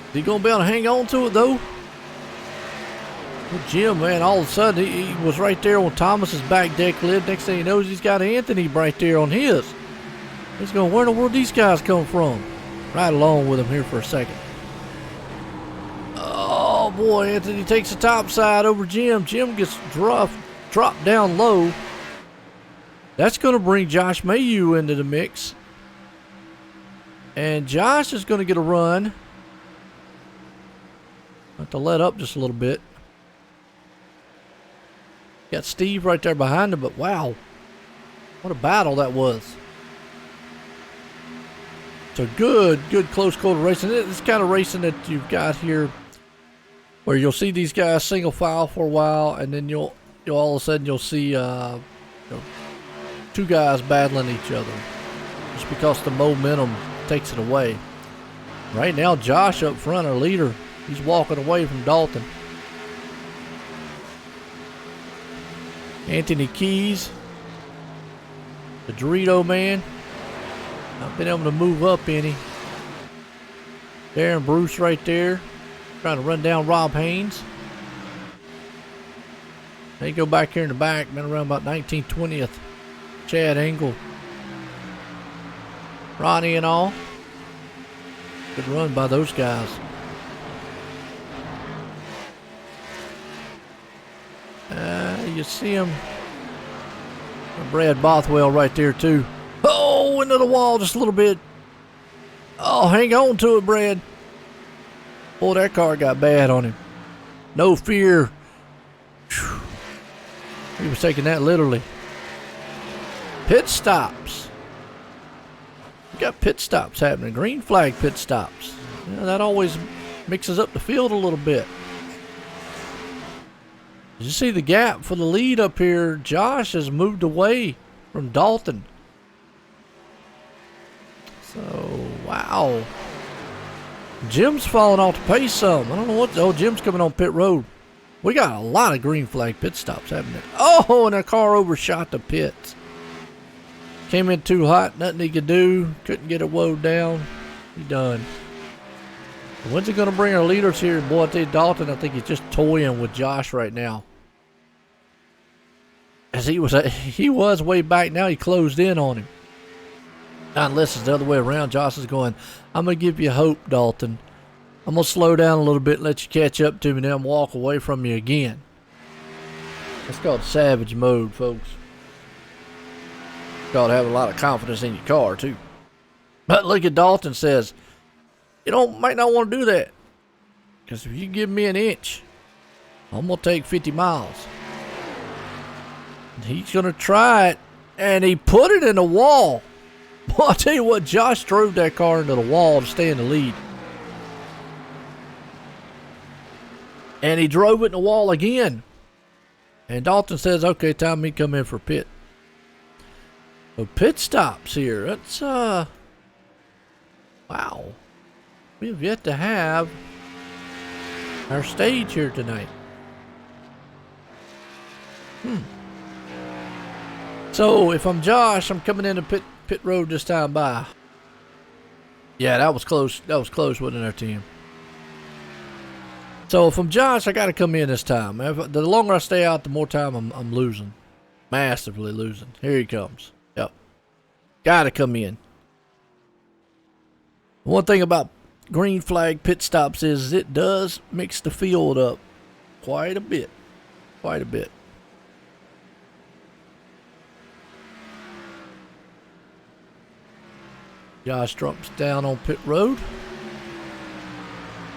Is he going to be able to hang on to it, though? Well, Jim, man, all of a sudden, he was right there on Thomas's back deck lid. Next thing he knows, he's got Anthony right there on his. He's going, where in the world these guys come from? Right along with him here for a second. Oh, boy, Anthony takes the top side over Jim. Jim gets dropped down low. That's going to bring Josh Mayu into the mix. And Josh is going to get a run. Have to let up just a little bit. Got Steve right there behind him, but wow, what a battle that was. So good close quarter racing. It's kind of racing that you've got here where you'll see these guys single file for a while, and then you'll all of a sudden you'll see two guys battling each other just because the momentum takes it away. Right now, Josh up front, our leader, he's walking away from Dalton. Anthony Keys, the Dorito man, not been able to move up any. Darren Bruce right there, trying to run down Rob Haynes. They go back here in the back, been around about 19th, 20th. Chad Engel, Ronnie and all. Good run by those guys. You see him. Brad Bothwell right there too. Oh, into the wall just a little bit. Oh, hang on to it, Brad. Boy, that car got bad on him. No fear. Whew. He was taking that literally. Pit stops. We got pit stops happening. Green flag pit stops. You know, that always mixes up the field a little bit. Did you see the gap for the lead up here? Josh has moved away from Dalton. So, wow. Jim's falling off the pace some. I don't know what. Oh, Jim's coming on pit road. We got a lot of green flag pit stops happening. Oh, and a car overshot the pits. Came in too hot. Nothing he could do. Couldn't get it woed down. He done. When's he going to bring our leaders here? Boy, I tell you, Dalton, I think he's just toying with Josh right now. As he was way back, now he closed in on him. Unless it's the other way around, Josh is going, I'm going to give you hope, Dalton. I'm going to slow down a little bit and let you catch up to me, then walk away from you again. That's called savage mode, folks. Got to have a lot of confidence in your car, too. But look at Dalton says, might not want to do that. Because if you give me an inch, I'm going to take 50 miles. And he's going to try it. And he put it in the wall. Well, I'll tell you what, Josh drove that car into the wall to stay in the lead. And he drove it in the wall again. And Dalton says, okay, time me to come in for pit. So pit stops here. That's wow. We have yet to have our stage here tonight. So if I'm Josh, I'm coming into pit road this time by. Yeah, that was close. That was close, wasn't it, our team? So if I'm Josh, I got to come in this time. The longer I stay out, the more time I'm losing. Massively losing. Here he comes. Yep. Got to come in. One thing about green flag pit stops is it does mix the field up quite a bit. Quite a bit. Josh drops down on pit road.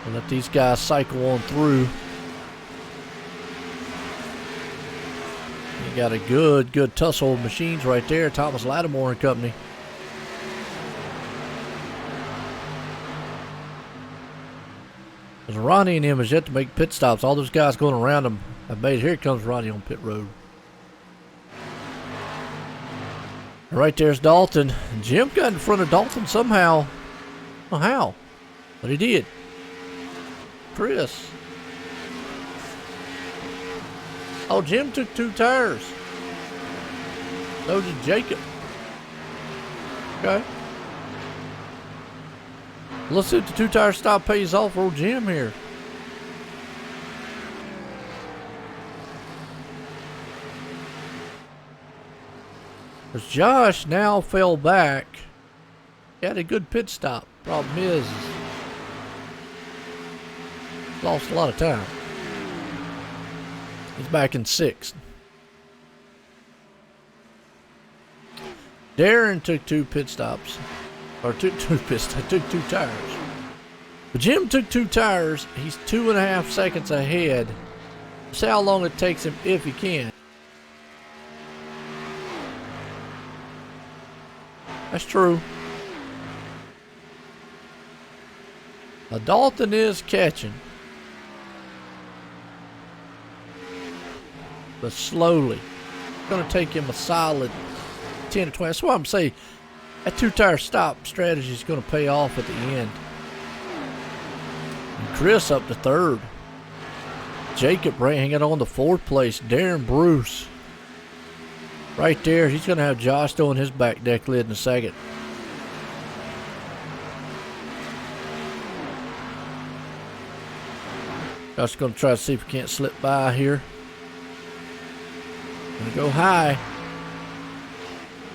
We'll let these guys cycle on through. You got a good tussle of machines right there. Thomas Lattimore and company. Because Ronnie and him has yet to make pit stops. All those guys going around them have made. Here comes Ronnie on pit road. Right there's Dalton. Jim got in front of Dalton somehow. Oh, how? But he did. Chris. Oh, Jim took 2 tires. So did Jacob. Okay. Let's see if the 2-tire stop pays off for old Jim here. Because Josh now fell back. He had a good pit stop. Problem is lost a lot of time. He's back in 6th. Darren took 2 pit stops. Or took 2 tires. But Jim took 2 tires. He's 2.5 seconds ahead. See how long it takes him if he can. That's true. Now Dalton is catching. But slowly. It's going to take him a solid 10 to 20. That's why I'm saying that 2-tire stop strategy is going to pay off at the end. And Chris up to 3rd. Jacob hanging on to 4th place. Darren Bruce. Right there, he's going to have Josh throwing his back deck lid in a second. Josh is going to try to see if he can't slip by here. Going to go high.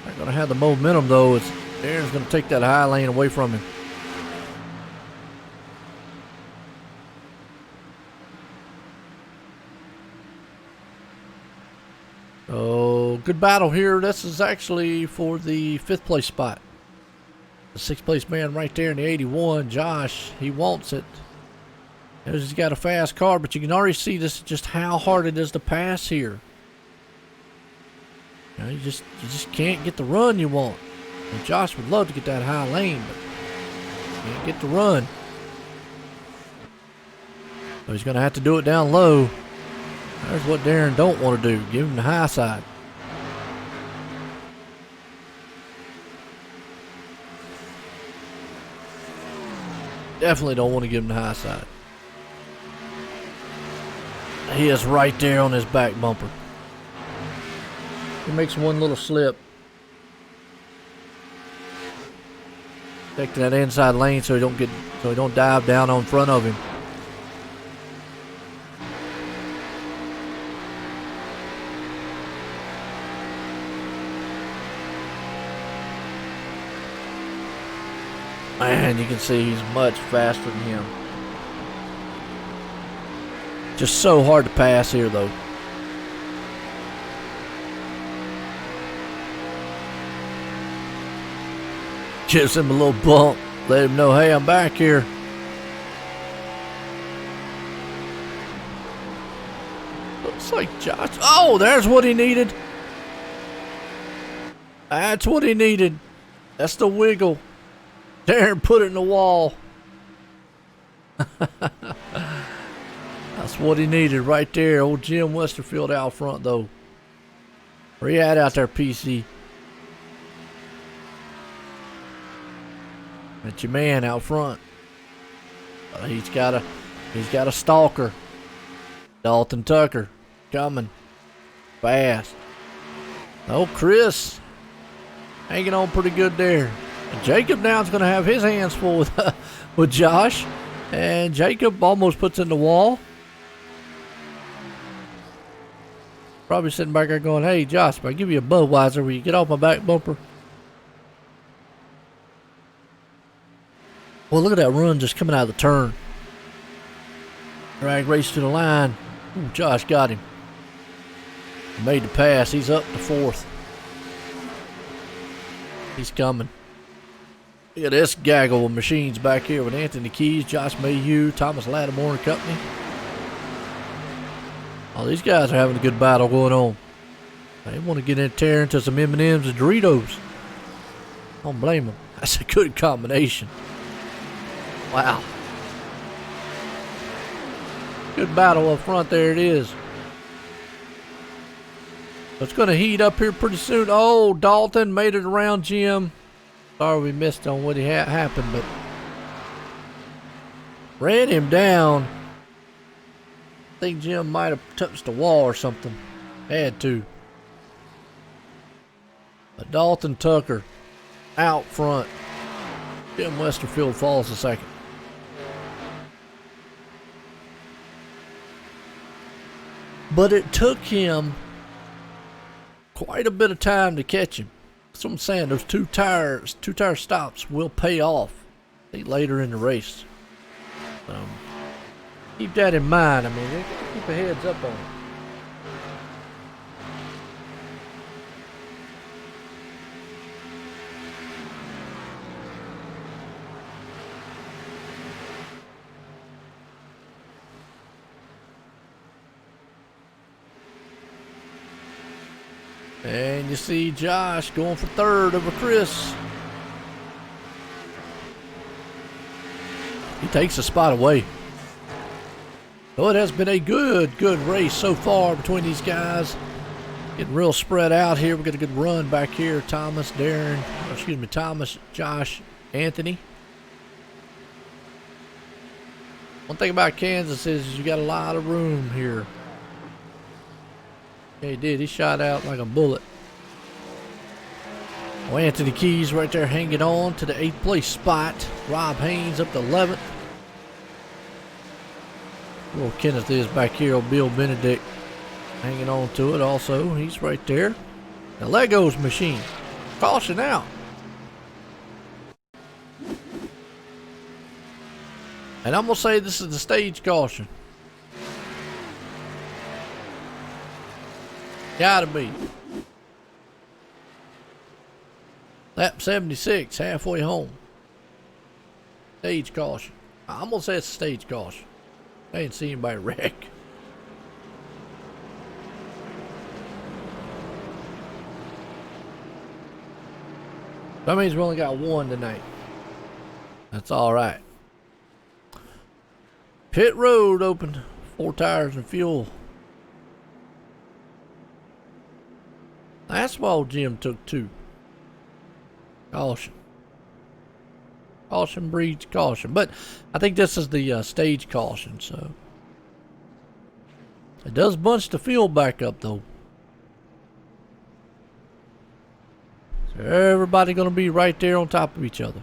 Not going to have the momentum though. Darren's going to take that high lane away from him. Oh, good battle here. This is actually for the 5th place spot. The 6th place man right there in the 81, Josh, he wants it. He's got a fast car, but you can already see this just how hard it is to pass here. You know, you just can't get the run you want. And Josh would love to get that high lane, but can't get the run. So he's going to have to do it down low. There's what Darren don't want to do. Give him the high side. Definitely don't want to give him the high side. He is right there on his back bumper. He makes one little slip. Protecting that inside lane so he don't dive down on front of him. Man, you can see he's much faster than him. Just so hard to pass here, though. Gives him a little bump. Let him know, hey, I'm back here. Looks like Josh. Oh, there's what he needed. That's what he needed. That's the wiggle. Darren put it in the wall. That's what he needed right there. Old Jim Westerfield out front, though. Where you at out there, PC? That's your man out front. He's got a stalker. Dalton Tucker coming fast. Oh, Chris hanging on pretty good there. And Jacob now is going to have his hands full with Josh. And Jacob almost puts in the wall. Probably sitting back there going, hey, Josh, if I give you a Budweiser, will you get off my back bumper? Well, look at that run just coming out of the turn. Drag race to the line. Ooh, Josh got him. Made the pass. He's up to fourth. He's coming. Look at this gaggle of machines back here with Anthony Keys, Josh Mayhew, Thomas Lattimore and company. Oh, these guys are having a good battle going on. They want to get in there into some M&Ms and Doritos. I don't blame them. That's a good combination. Wow. Good battle up front. There it is. It's going to heat up here pretty soon. Oh, Dalton made it around Jim. Sorry we missed on what happened, but ran him down. I think Jim might have touched the wall or something. Had to. But Dalton Tucker out front. Jim Westerfield falls a second. But it took him quite a bit of time to catch him. That's what I'm saying. Those two tire stops will pay off, I think, later in the race. Keep that in mind. I mean, keep a heads up on it. And you see Josh going for third over Chris. He takes a spot away. So it has been a good race so far between these guys. Getting real spread out here. We got a good run back here. Thomas, Josh, Anthony. One thing about Kansas is you got a lot of room here. Yeah, he did. He shot out like a bullet. Oh, Anthony Keys right there hanging on to the 8th place spot. Rob Haynes up to 11th. Little Kenneth is back here. Old Bill Benedict hanging on to it also. He's right there. The Legos machine. Caution out. And I'm going to say this is the stage caution. Gotta be. Lap 76, halfway home. Stage caution. I'm gonna say it's a stage caution. I ain't seen anybody wreck. That means we only got one tonight. That's alright. Pit road open. 4 tires and fuel. That's why old Jim took 2. Caution. Caution breeds caution. But I think this is the stage caution, so. It does bunch the fuel back up, though. So everybody going to be right there on top of each other.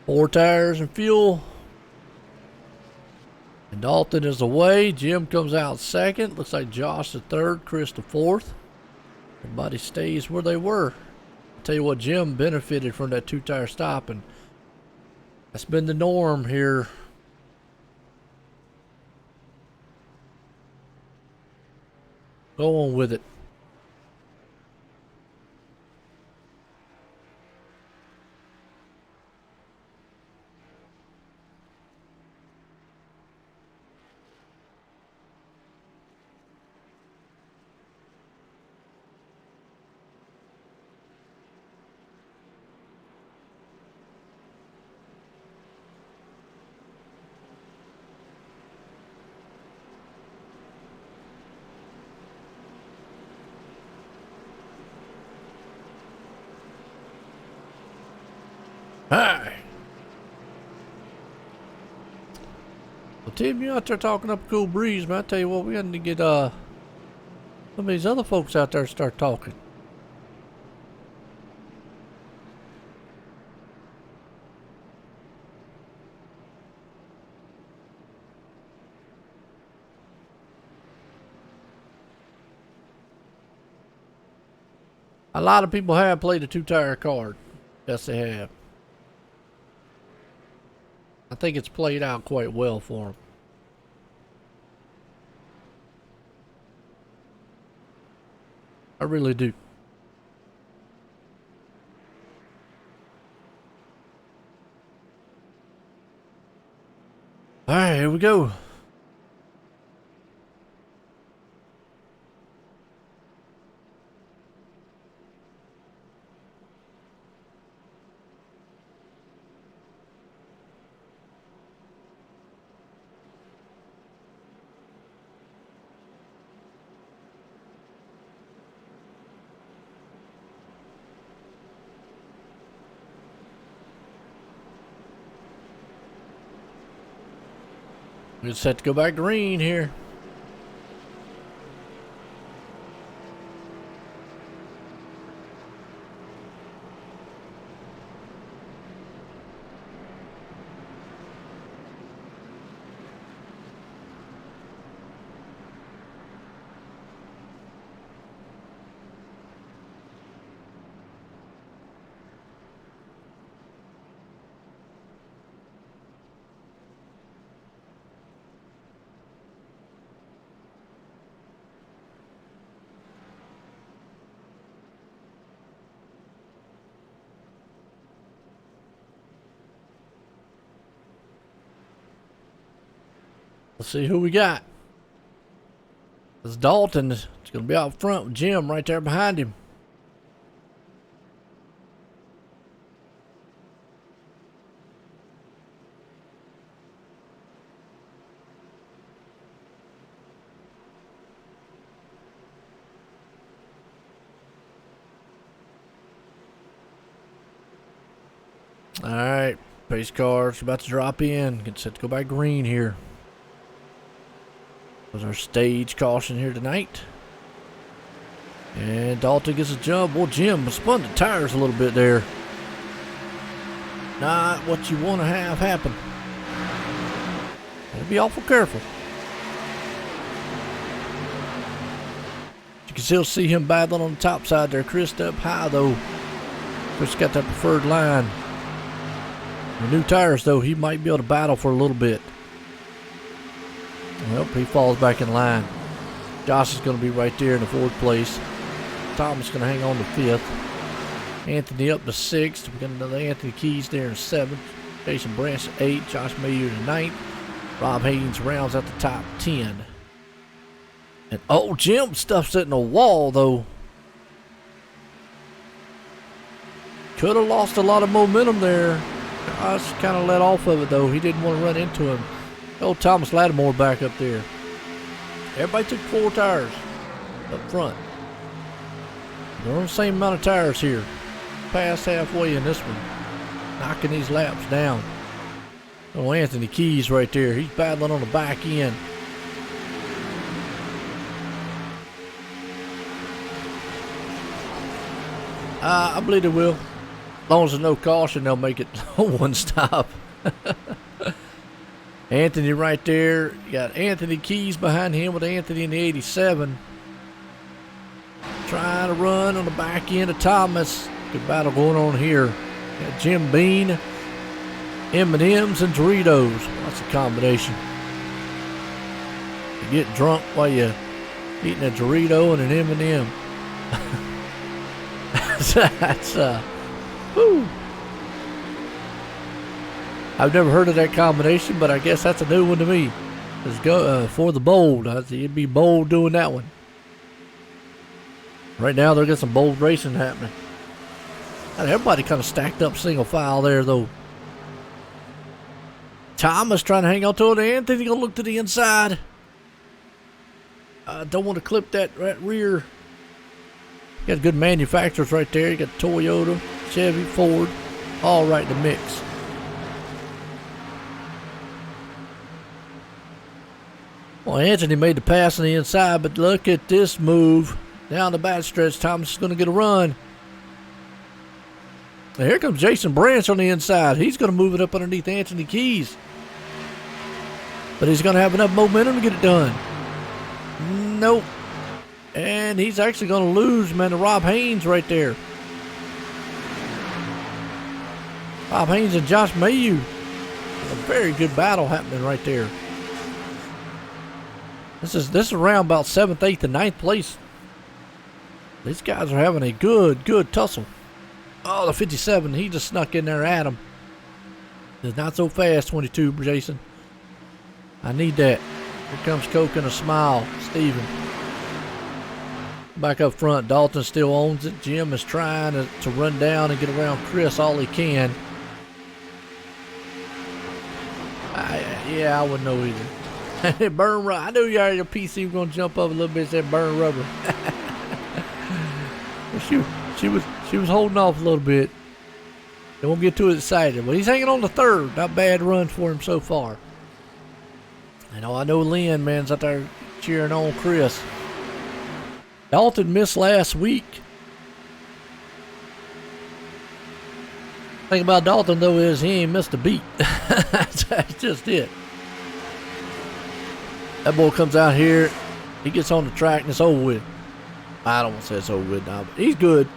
Four tires and fuel. And Dalton is away. Jim comes out second. Looks like Josh the third, Chris the fourth. Everybody stays where they were. I'll tell you what, Jim benefited from that 2-tire stop, and that's been the norm here. Go on with it. Hi. Well, Tim, you out there talking up a cool breeze, man. I tell you what, we got to get some of these other folks out there to start talking. A lot of people have played a two-tire card. Yes, they have. I think it's played out quite well for them. I really do. All right, here we go. We're set to go back green here. Let's see who we got. It's Dalton. It's going to be out front with Jim right there behind him. All right, pace car's about to drop in. Get set to go back green here. Was our stage caution here tonight. And Dalton gets a jump. Well, Jim spun the tires a little bit there. Not what you want to have happen. Gotta be awful careful. You can still see him battling on the top side there. Chris up high though. Chris got that preferred line. The new tires though, he might be able to battle for a little bit. Well, he falls back in line. Josh is going to be right there in the fourth place. Thomas going to hang on to fifth. Anthony up to sixth. We got another Anthony Keys there in seventh. Jason Branch eighth. Josh Mayer in ninth. Rob Haynes rounds out the top 10. And oh, Jim stuffs it in the wall though. Could have lost a lot of momentum there. Josh kind of let off of it though. He didn't want to run into him. Old Thomas Lattimore back up there. Everybody took 4 tires up front. They're on the same amount of tires here. Past halfway in this one. Knocking these laps down. Oh, Anthony Keys right there. He's battling on the back end. I believe they will. As long as there's no caution, they'll make it one stop. Anthony right there. You got Anthony Keys behind him with Anthony in the 87. Trying to run on the back end of Thomas. Good battle going on here. Got Jim Bean, M&M's, and Doritos. That's a combination. You get drunk while you're eating a Dorito and an M&M. That's whew. I've never heard of that combination, but I guess that's a new one to me. Let's go for the bold. You'd be bold doing that one. Right now, they'll get some bold racing happening. And everybody kind of stacked up single file there, though. Thomas trying to hang on to it. Anthony gonna look to the inside. Don't want to clip that rear. You got good manufacturers right there. You got Toyota, Chevy, Ford. all right in the mix. Well, Anthony made the pass on the inside, but look at this move. Down the backstretch, Thomas is going to get a run. And here comes Jason Branch on the inside. He's going to move it up underneath Anthony Keys. But he's going to have enough momentum to get it done. Nope. And he's actually going to lose, man, to Rob Haynes right there. Rob Haynes and Josh Mayu. A very good battle happening right there. This is around about 7th, 8th, and 9th place. These guys are having a good tussle. Oh, the 57, he just snuck in there at him. It's not so fast, 22, Jason. I need that. Here comes Coke and a smile. Steven. Back up front, Dalton still owns it. Jim is trying to run down and get around Chris all he can. Yeah, I wouldn't know either. Burn rubber. I knew your PC was going to jump up a little bit. Said burn rubber. she was holding off a little bit. They won't get too excited. But he's hanging on the third. Not bad run for him so far. I know Lynn, man's out there cheering on Chris. Dalton missed last week. Thing about Dalton, though, is he ain't missed a beat. That's just it. That boy comes out here. He gets on the track, and it's over with. I don't want to say it's over with now, but he's good.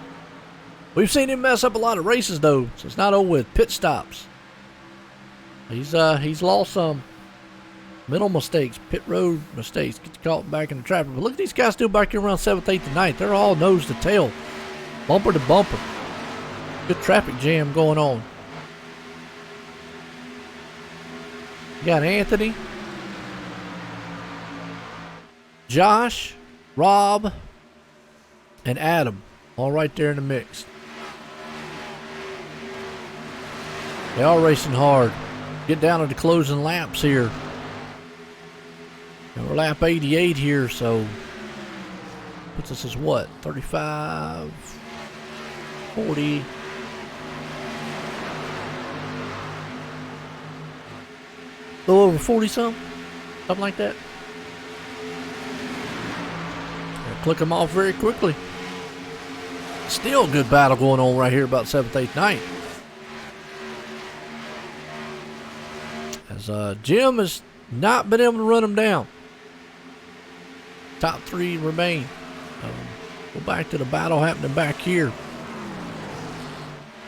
We've seen him mess up a lot of races, though, so it's not over with. Pit stops. He's lost some. Middle mistakes, pit road mistakes, get caught back in the traffic. But look at these guys still back here around 7th, 8th, and 9th. They're all nose to tail, bumper to bumper. Good traffic jam going on. You got Anthony, Josh, Rob, and Adam all right there in the mix. They are racing hard. Get down to the closing laps here. And we're lap 88 here, so puts us as what? 35, 40. A little over 40 something like that. Click them off very quickly. Still a good battle going on right here about 7th, 8th, 9th. As Jim has not been able to run them down. Top 3 remain. Go back to the battle happening back here.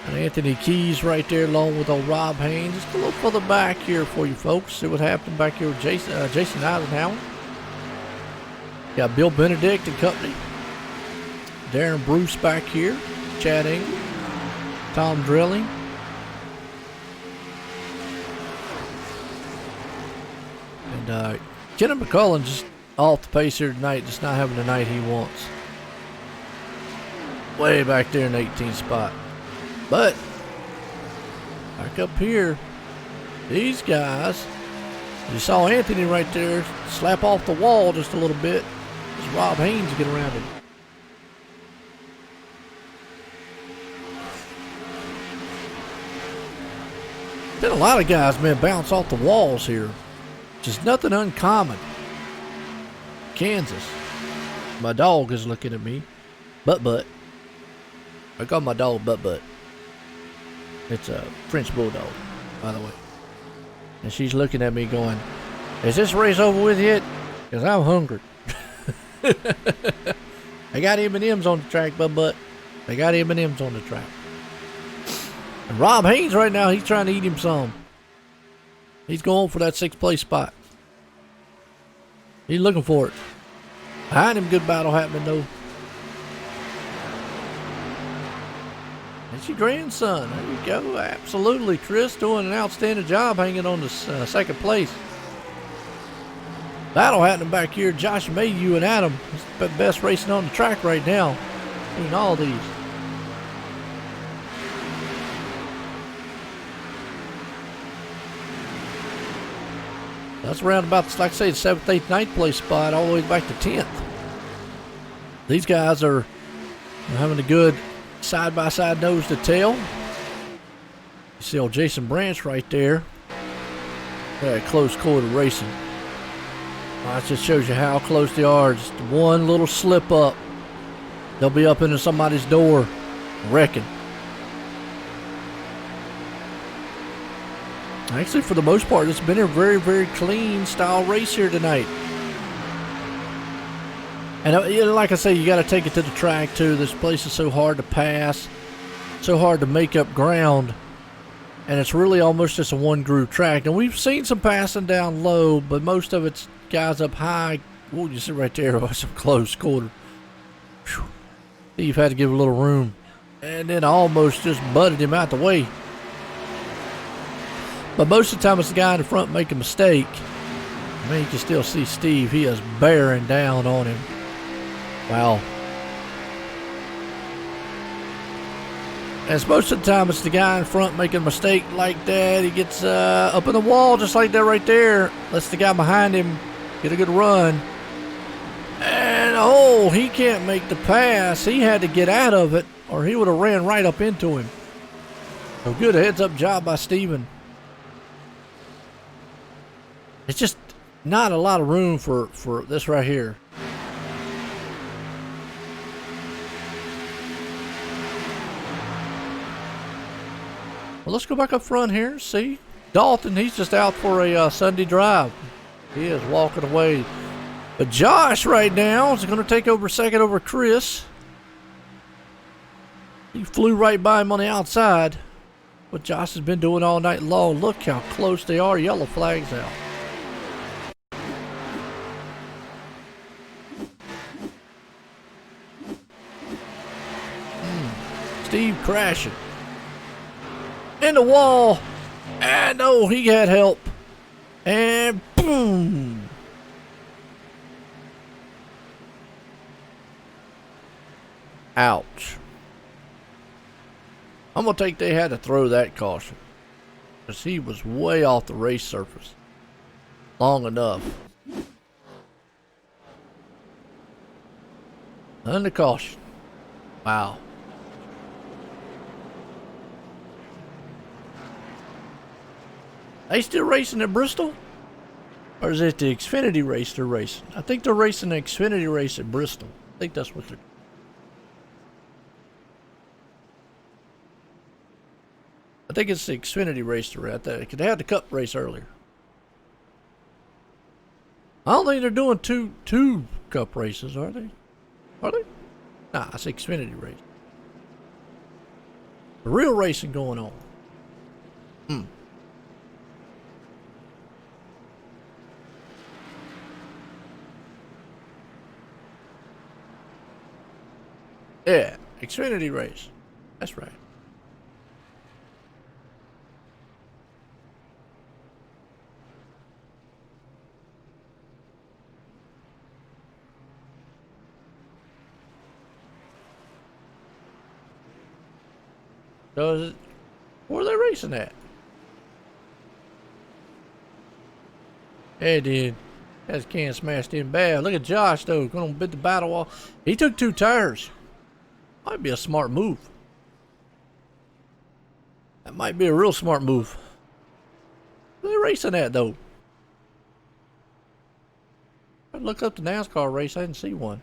And Anthony Keys right there along with old Rob Haynes. Just a little further back here for you folks. See what happened back here with Jason Eisenhower. Got Bill Benedict and company. Darren Bruce back here. Chad Engel. Tom Drilling. And Kenny McCullen just off the pace here tonight, just not having the night he wants. Way back there in the 18th spot. But back up here, these guys, you saw Anthony right there slap off the wall just a little bit as Rob Haynes get around him. Been a lot of guys, man, bounce off the walls here. Just nothing uncommon. Kansas. My dog is looking at me. Butt. I call my dog Butt. It's a French bulldog, by the way. And she's looking at me going, is this race over with yet? Because I'm hungry. They got M&M's on the track, Butt. They got M&M's on the track. And Rob Haynes right now, he's trying to eat him some. He's going for that 6th place spot. He's looking for it. Behind him, good battle happening though. That's your grandson. There you go. Absolutely. Chris doing an outstanding job hanging on to 2nd place. Battle happening back here. Josh Mayu and Adam. It's the best racing on the track right now between all these. That's around about, like I say, the 7th, 8th, 9th place spot all the way back to 10th. These guys are having a good side-by-side nose to tail. You see old Jason Branch right there. Close quarter racing. That just shows you how close they are. Just one little slip up, they'll be up into somebody's door, wrecking. Actually, for the most part, it's been a very, very clean style race here tonight. And like I say, you got to take it to the track too. This place is so hard to pass, so hard to make up ground, and it's really almost just a one-groove track. And we've seen some passing down low, but most of it's guys up high. Oh, you see right there, some close quarter. Whew. Steve had to give a little room, and then almost just butted him out the way. But most of the time, it's the guy in the front making a mistake. I mean, you can still see Steve. He is bearing down on him. Wow. And most of the time, it's the guy in front making a mistake like that. He gets up in the wall just like that right there. Lets the guy behind him get a good run. And, oh, he can't make the pass. He had to get out of it, or he would have ran right up into him. So good heads-up job by Steven. It's just not a lot of room for this right here. Well, let's go back up front here. See, Dalton, he's just out for a Sunday drive. He is walking away. But Josh right now is going to take over second over Chris. He flew right by him on the outside. What Josh has been doing all night long. Look how close they are. Yellow flags out. Steve crashing in the wall, and oh, he had help, and boom. Ouch. I'm gonna think they had to throw that caution because he was way off the race surface long enough. Under caution. Wow. They still racing at Bristol? Or is it the Xfinity race they're racing? I think they're racing the Xfinity race at Bristol. I think that's what they're... I think it's the Xfinity race they're at. They had the Cup race earlier. I don't think they're doing two Cup races, are they? Are they? Nah, it's Xfinity race. The real racing going on. Yeah, Xfinity race. That's right. So is it, where are they racing at? Hey, dude. That's can smashed in bad. Look at Josh, though. Going to bid the battle wall. He took 2 tires. Might be a smart move. That might be a real smart move. Where are they racing at, though? I looked up the NASCAR race. I didn't see one.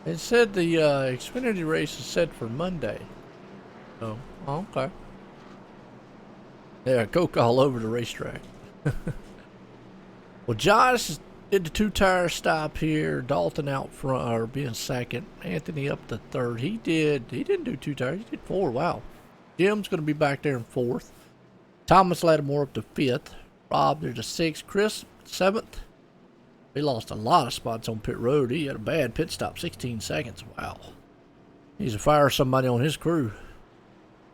It said the Xfinity race is set for Monday. Oh, okay. Yeah, Coke all over the racetrack. Well, Josh did the 2 tire stop here. Dalton out front, or being second. Anthony up to third. He didn't do 2 tires. He did 4. Wow. Jim's going to be back there in 4th. Thomas Lattimore up to 5th. Rob there to 6th. Chris 7th. He lost a lot of spots on pit road. He had a bad pit stop, 16 seconds. Wow. Needs to fire somebody on his crew.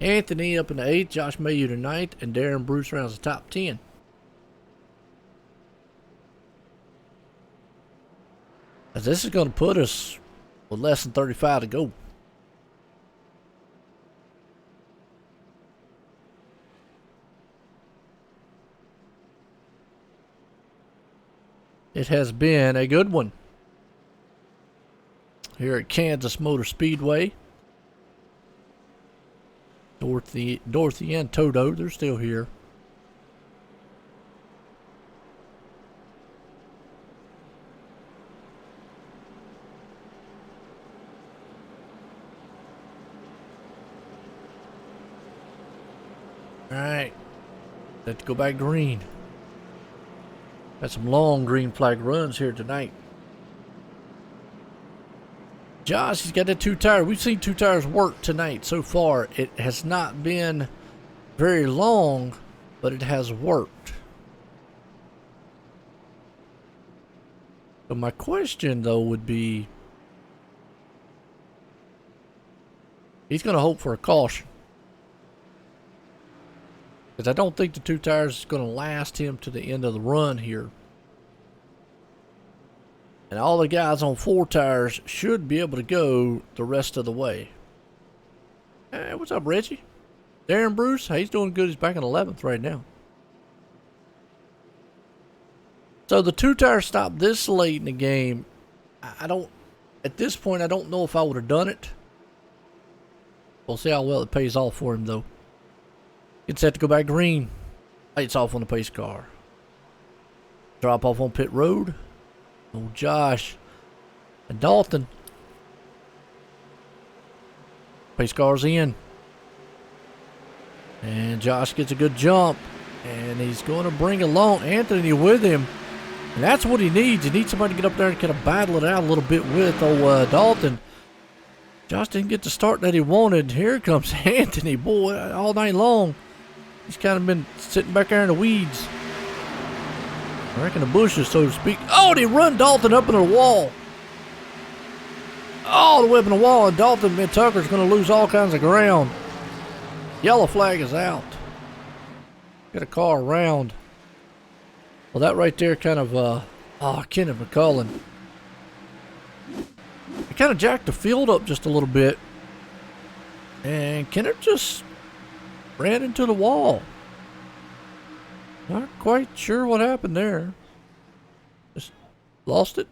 Anthony up in the 8th, Josh Mayu the 9th, and Darren Bruce rounds the top 10. As this is going to put us with less than 35 to go. It has been a good one here at Kansas Motor Speedway. Dorothy and Toto, they're still here. All right, let's go back green. Got some long green flag runs here tonight. Josh, he's got that 2 tire. We've seen 2 tires work tonight so far. It has not been very long, but it has worked. So my question, though, would be, he's going to hope for a caution. Because I don't think the 2 tires is going to last him to the end of the run here. And all the guys on 4 tires should be able to go the rest of the way. Hey, what's up, Reggie? Darren Bruce, he's doing good. He's back in 11th right now. So the 2 tire stop this late in the game, at this point, I don't know if I would have done it. We'll see how well it pays off for him, though. Gets set to go back green. Lights off on the pace car. Drop off on pit road. Oh, Josh and Dalton. Pace car's in. And Josh gets a good jump. And he's going to bring along Anthony with him. And that's what he needs. He needs somebody to get up there and kind of battle it out a little bit with Dalton. Josh didn't get the start that he wanted. Here comes Anthony. Boy, all night long, he's kind of been sitting back there in the weeds. I reckon the bushes, so to speak. Oh, and he run Dalton up into the wall. All the way up in the wall, and Dalton Tucker's going to lose all kinds of ground. Yellow flag is out. Get a car around. Well, that right there kind of, Kenneth McCullen. He kind of jacked the field up just a little bit. And Kenneth just ran into the wall. Not quite sure what happened there. Just lost it.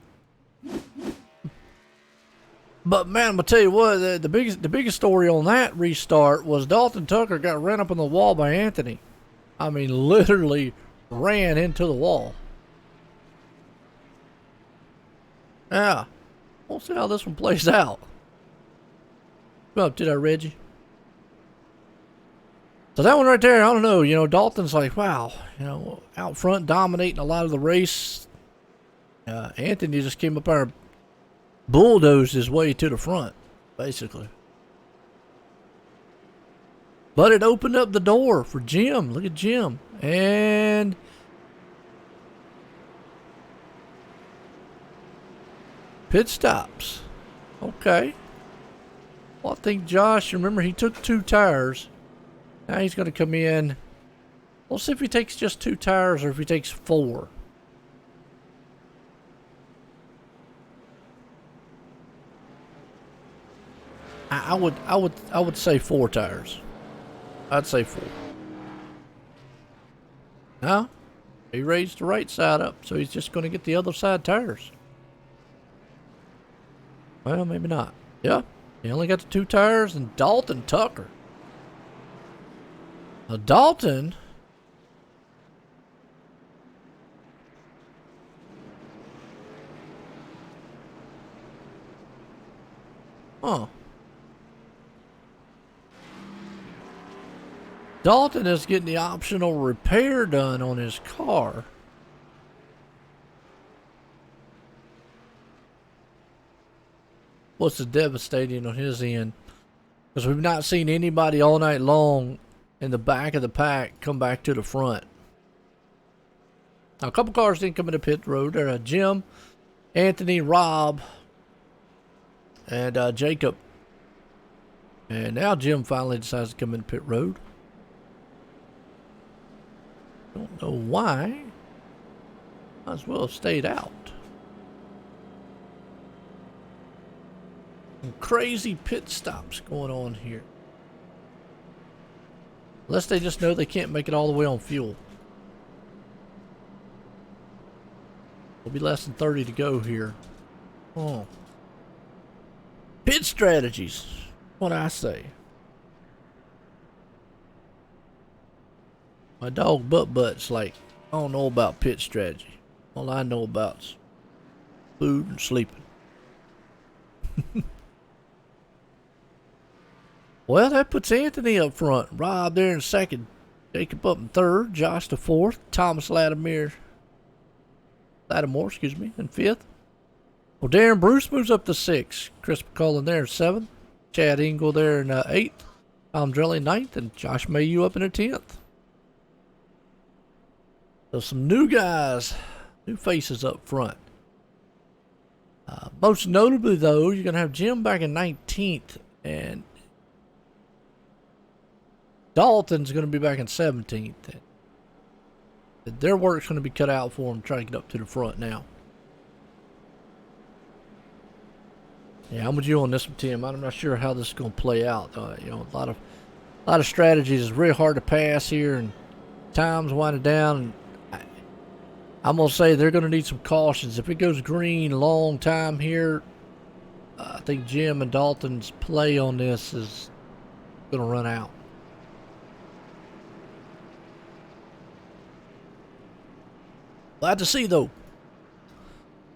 But man, I'm gonna tell you what, the biggest story on that restart was Dalton Tucker got ran up on the wall by Anthony. I mean, literally ran into the wall. Yeah, we'll see how this one plays out. Come up to that, Reggie. So that one right there, I don't know. You know, Dalton's like, wow, you know, out front dominating a lot of the race. Anthony just came up there and bulldozed his way to the front, basically. But it opened up the door for Jim. Look at Jim. And pit stops. Okay. Well, I think Josh, remember, he took 2 tires. Now he's going to come in. We'll see if he takes just 2 tires or if he takes 4. I would say 4 tires. I'd say 4. No, he raised the right side up, so he's just going to get the other side tires. Well, maybe not. Yeah, he only got the 2 tires, and Dalton Tucker. Now, Dalton. Huh. Dalton is getting the optional repair done on his car. What's devastating on his end? Because we've not seen anybody all night long in the back of the pack come back to the front. Now, a couple cars didn't come into pit road. There are Jim, Anthony, Rob, and Jacob. And now Jim finally decides to come in pit road. Don't know why. Might as well have stayed out. Some crazy pit stops going on here. Unless they just know they can't make it all the way on fuel. It'll be less than 30 to go here. Oh. Pit strategies. What I say. My dog Butt's like, I don't know about pit strategy. All I know about's food and sleeping. Well, that puts Anthony up front. Rob there in second. Jacob up in third. Josh to fourth. Thomas Lattimore, in fifth. Well, Darren Bruce moves up to sixth. Chris McCullen there in seventh. Chad Engel there in eighth. Tom Drelly ninth. And Josh Mayu up in the 10th. So some new guys, new faces up front. Most notably, though, you're going to have Jim back in 19th. And Dalton's going to be back in 17th. Their work's going to be cut out for them to try to get up to the front now. Yeah, I'm with you on this one, Tim. I'm not sure how this is going to play out. You know, a lot of strategies. It's really hard to pass here, and time's winding down. And I'm going to say they're going to need some cautions. If it goes green long time here, I think Jim and Dalton's play on this is going to run out. Glad to see, though.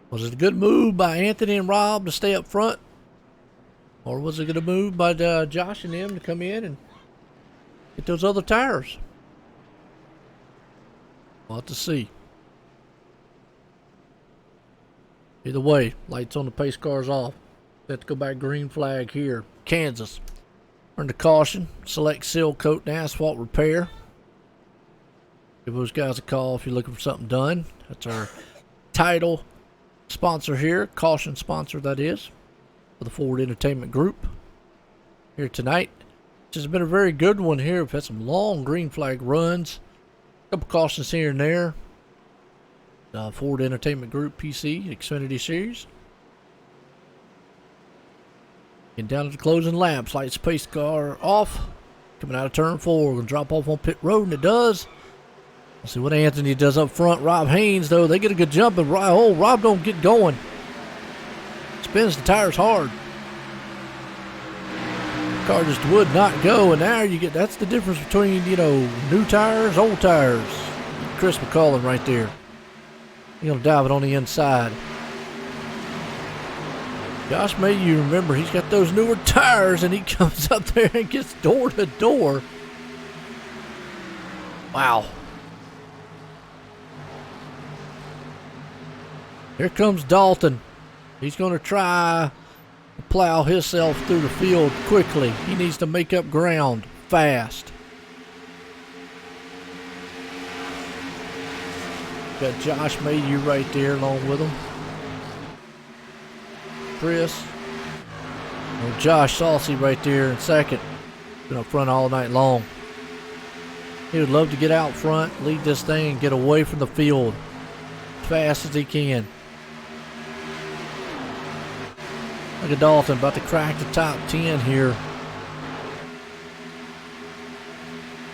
Was it a good move by Anthony and Rob to stay up front? Or was it a good move by Josh and them to come in and get those other tires? We'll have to see. Either way, lights on the pace cars off. Have to go back green flag here. Kansas. Turn to caution. Select seal coat and asphalt repair. Give those guys a call if you're looking for something done. That's our title sponsor here. Caution sponsor, that is. For the Ford Entertainment Group. Here tonight. Which has been a very good one here. We've had some long green flag runs. A couple cautions here and there. Ford Entertainment Group PC, Xfinity Series. Getting down to the closing laps. Lights pace car off. Coming out of turn 4. Going to drop off on pit road, and it does. We'll see what Anthony does up front. Rob Haynes, though, they get a good jump, and Rob don't get going. Spins the tires hard. The car just would not go, and now you get, that's the difference between, you know, new tires, old tires. Chris McCullen right there. He's going to dive it on the inside. Josh May, you remember, he's got those newer tires, and he comes up there and gets door to door. Wow. Here comes Dalton. He's going to try to plow himself through the field quickly. He needs to make up ground fast. Got Josh Mayhew right there along with him. Chris. And Josh Saucy right there in second. Been up front all night long. He would love to get out front, lead this thing, and get away from the field as fast as he can. Look at Dalton about to crack the top 10 here.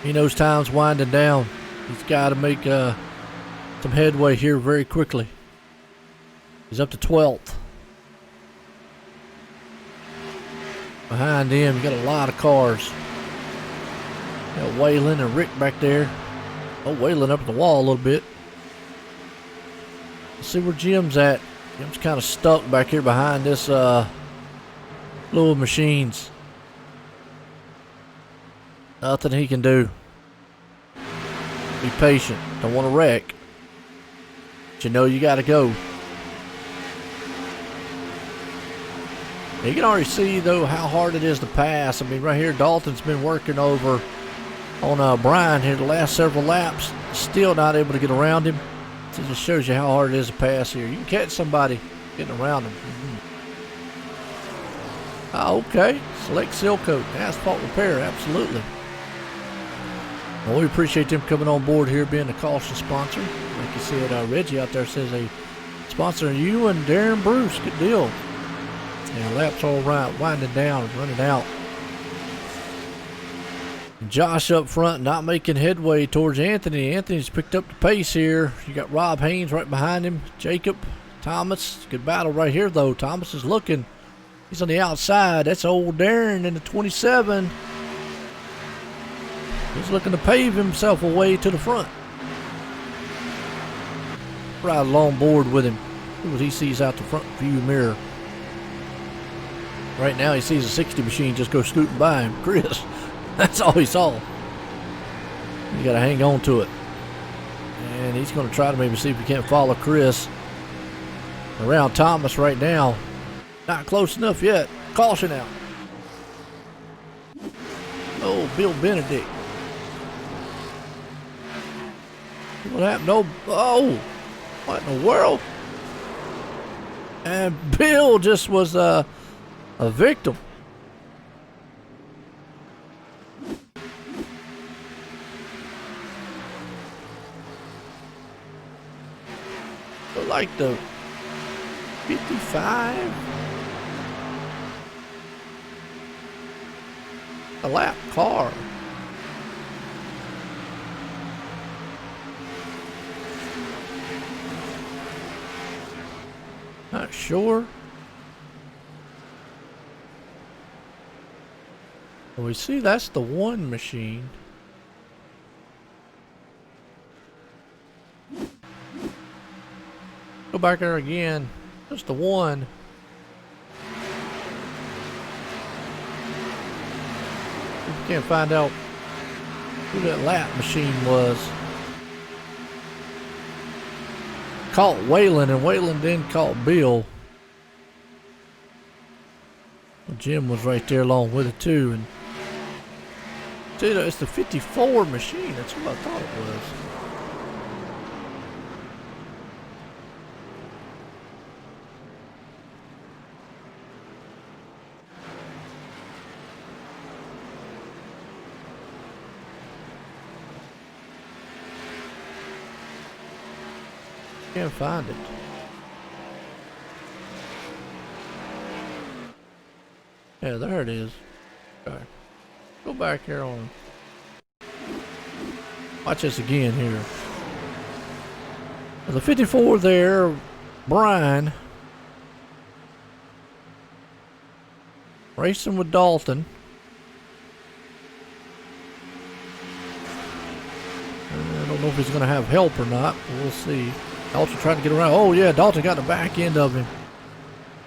He knows time's winding down. He's got to make some headway here very quickly. He's up to 12th. Behind him, you got a lot of cars. Got Waylon and Rick back there. Oh, Waylon up at the wall a little bit. Let's see where Jim's at. Jim's kind of stuck back here behind this little machines. Nothing he can do. Be patient. Don't want to wreck. But you know you got to go. You can already see, though, how hard it is to pass. I mean, right here, Dalton's been working over on Brian here the last several laps. Still not able to get around him. So it just shows you how hard it is to pass here. You can catch somebody getting around him. Oh, okay. Select seal coat, asphalt repair, absolutely. Well, we appreciate them coming on board here, being a caution sponsor. Like you said, Reggie out there says they sponsor you and Darren Bruce. Good deal. And laps all right, winding down, running out. Josh up front, not making headway towards Anthony. Anthony's picked up the pace here. You got Rob Haynes right behind him. Jacob, Thomas. Good battle right here, though. Thomas is looking. He's on the outside. That's old Darren in the 27. He's looking to pave himself a way to the front. Ride along board with him. See what he sees out the front view mirror. Right now he sees a 60 machine just go scooting by him. Chris, that's all he saw. You got to hang on to it. And he's going to try to maybe see if he can't follow Chris around Thomas right now. Not close enough yet. Caution out. Oh, Bill Benedict. What happened? Oh, what in the world? And Bill just was a victim. Like the 55. A lap car. Not sure. Well, we see that's the one machine. Go back there again. Just the one. We can't find out who that lap machine was. Caught Waylon, and Waylon then caught Bill. Jim was right there along with it too. And see, it's the 54 machine. That's what I thought it was. Can't find it. Yeah, there it is. Okay. Go back here on. Watch this again here. The 54 there, Brian. Racing with Dalton. I don't know if he's going to have help or not, but we'll see. Dalton trying to get around. Oh, yeah, Dalton got the back end of him.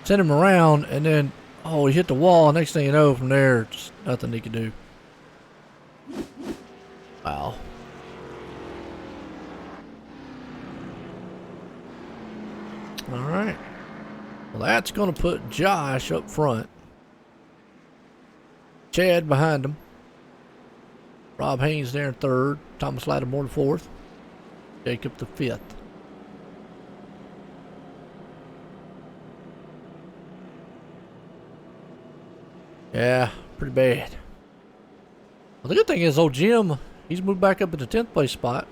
Sent him around, and then, oh, he hit the wall. Next thing you know, from there, just nothing he could do. Wow. All right. Well, that's going to put Josh up front. Chad behind him. Rob Haynes there in third. Thomas Lattimore in fourth. Jacob the fifth. Yeah, pretty bad. Well, the good thing is, old Jim, he's moved back up in the 10th place spot.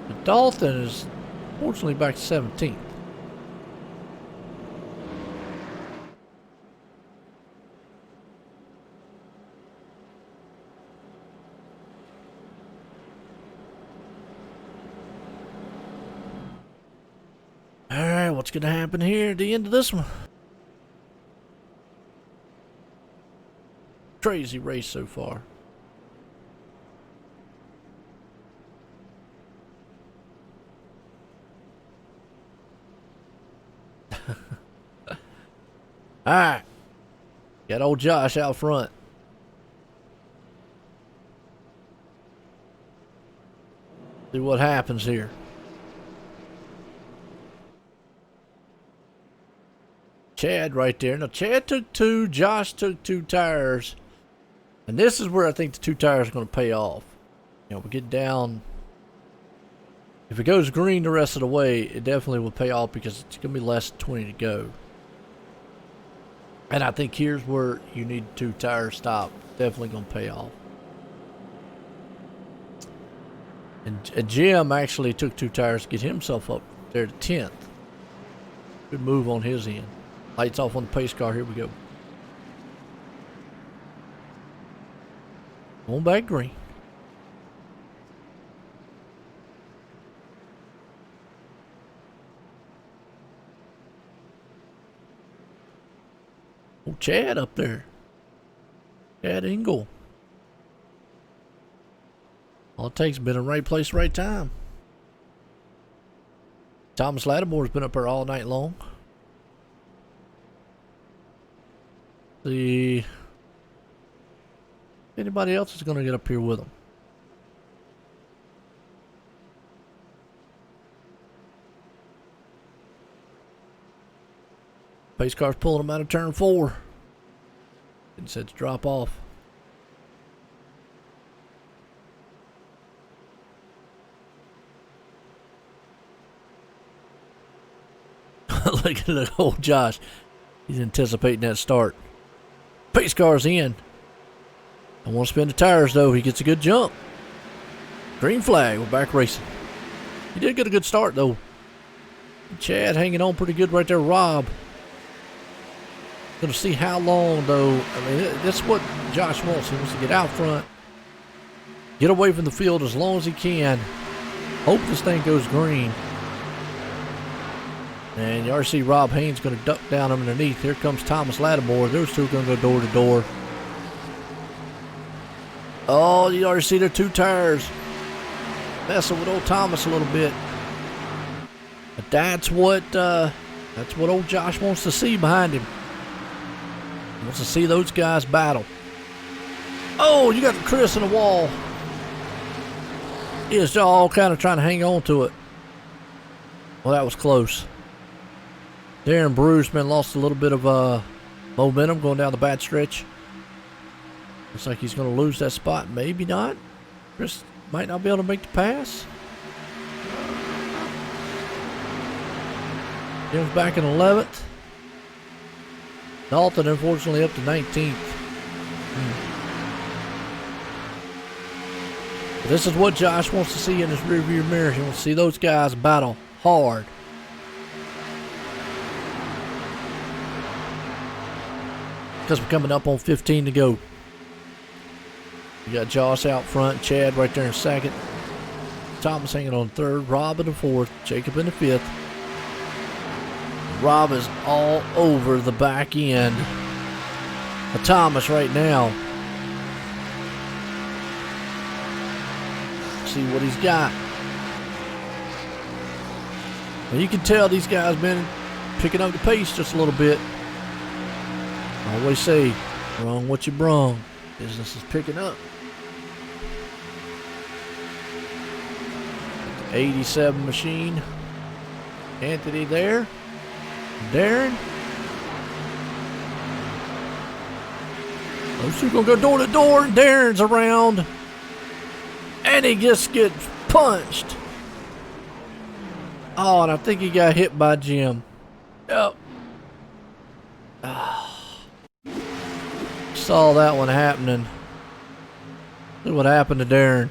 But Dalton is fortunately back to 17th. All right, what's going to happen here at the end of this one? Crazy race so far. Alright. Got old Josh out front. See what happens here. Chad right there. Now Chad took two, Josh took two tires. And this is where I think the two tires are going to pay off. You know, we get down. If it goes green the rest of the way, it definitely will pay off because it's going to be less than 20 to go. And I think here's where you need 2 tires stop. Definitely going to pay off. And Jim actually took 2 tires to get himself up there to 10th. Good move on his end. Lights off on the pace car. Here we go. On back green. Oh, Chad up there. Chad Engel. All it takes is been in the right place, right time. Thomas Lattimore's been up there all night long. See if anybody else is going to get up here with him. Pace car's pulling him out of turn 4. And said to drop off. Look at old Josh. He's anticipating that start. Pace car's in. I want to spin the tires though. He gets a good jump. Green flag. We're back racing. He did get a good start though. Chad hanging on pretty good right there. Rob. Gonna see how long though. I mean, that's what Josh wants. He wants to get out front, get away from the field as long as he can. Hope this thing goes green. And you already see Rob Haynes gonna duck down underneath. Here comes Thomas Lattimore. Those two are gonna go door to door. Oh, you already see their 2 tires messing with old Thomas a little bit. But that's what old Josh wants to see behind him. He wants to see those guys battle. Oh, you got Chris in the wall. He is all kind of trying to hang on to it. Well, that was close. Darren Bruce, man, lost a little bit of momentum going down the back stretch. Looks like he's going to lose that spot. Maybe not. Chris might not be able to make the pass. Jim's back in 11th. Dalton, unfortunately, up to 19th. This is what Josh wants to see in his rearview mirror. He wants to see those guys battle hard. Because we're coming up on 15 to go. You got Josh out front, Chad right there in 2nd. Thomas hanging on 3rd, Rob in the 4th, Jacob in the 5th. Rob is all over the back end of Thomas right now. See what he's got. Well, you can tell these guys been picking up the pace just a little bit. I always say, brung what you brung. Business is picking up. 87 machine. Anthony there. Darren. Those two gonna go door to door. Darren's around. And he just gets punched. Oh, and I think he got hit by Jim. Yep. Saw that one happening. Look what happened to Darren.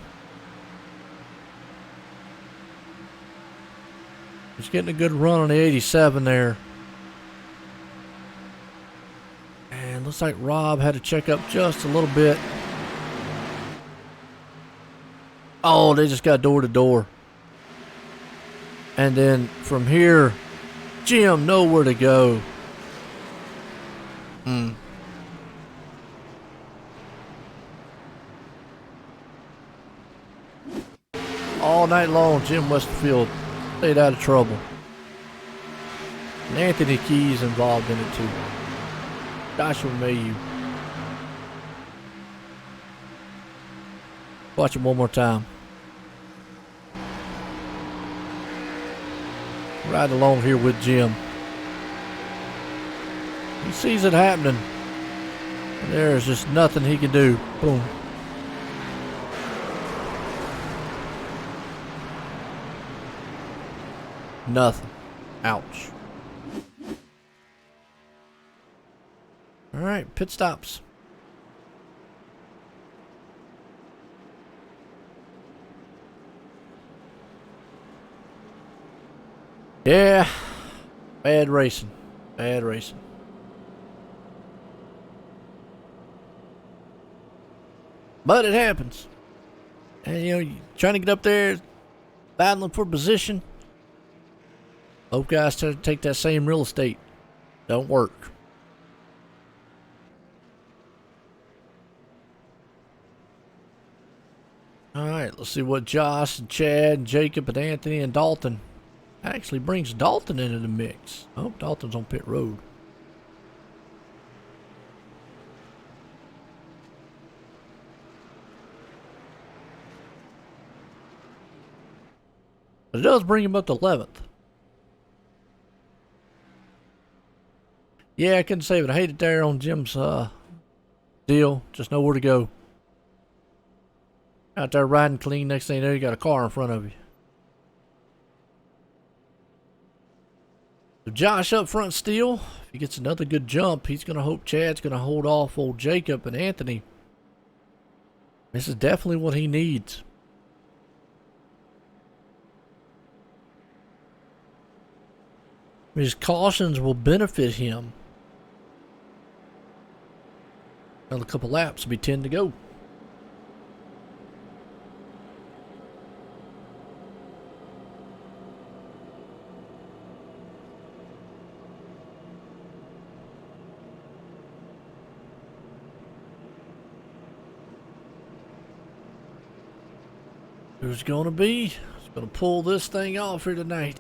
He's getting a good run on the 87 there. And looks like Rob had to check up just a little bit. Oh, they just got door to door. And then from here, Jim nowhere to go. All night long, Jim Westerfield stayed out of trouble. And Anthony Key's involved in it too. Joshua Mayu. Watch it one more time. Right along here with Jim. He sees it happening. And there's just nothing he can do. Boom. Nothing. Ouch. All right, pit stops. Yeah, bad racing. Bad racing. But it happens. And, you know, you're trying to get up there, battling for position. Both guys try to take that same real estate. Don't work. All right, let's see what Josh and Chad and Jacob and Anthony and Dalton actually brings Dalton into the mix. Oh, Dalton's on pit road. But it does bring him up to 11th. Yeah, I couldn't save it. I hate it there on Jim's deal. Just know where to go. Out there riding clean. Next thing you know, you got a car in front of you. So Josh up front still. If he gets another good jump, he's going to hope Chad's going to hold off old Jacob and Anthony. This is definitely what he needs. His cautions will benefit him. Another couple laps will be 10 to go. Who's going to be? Who's going to pull this thing off here tonight?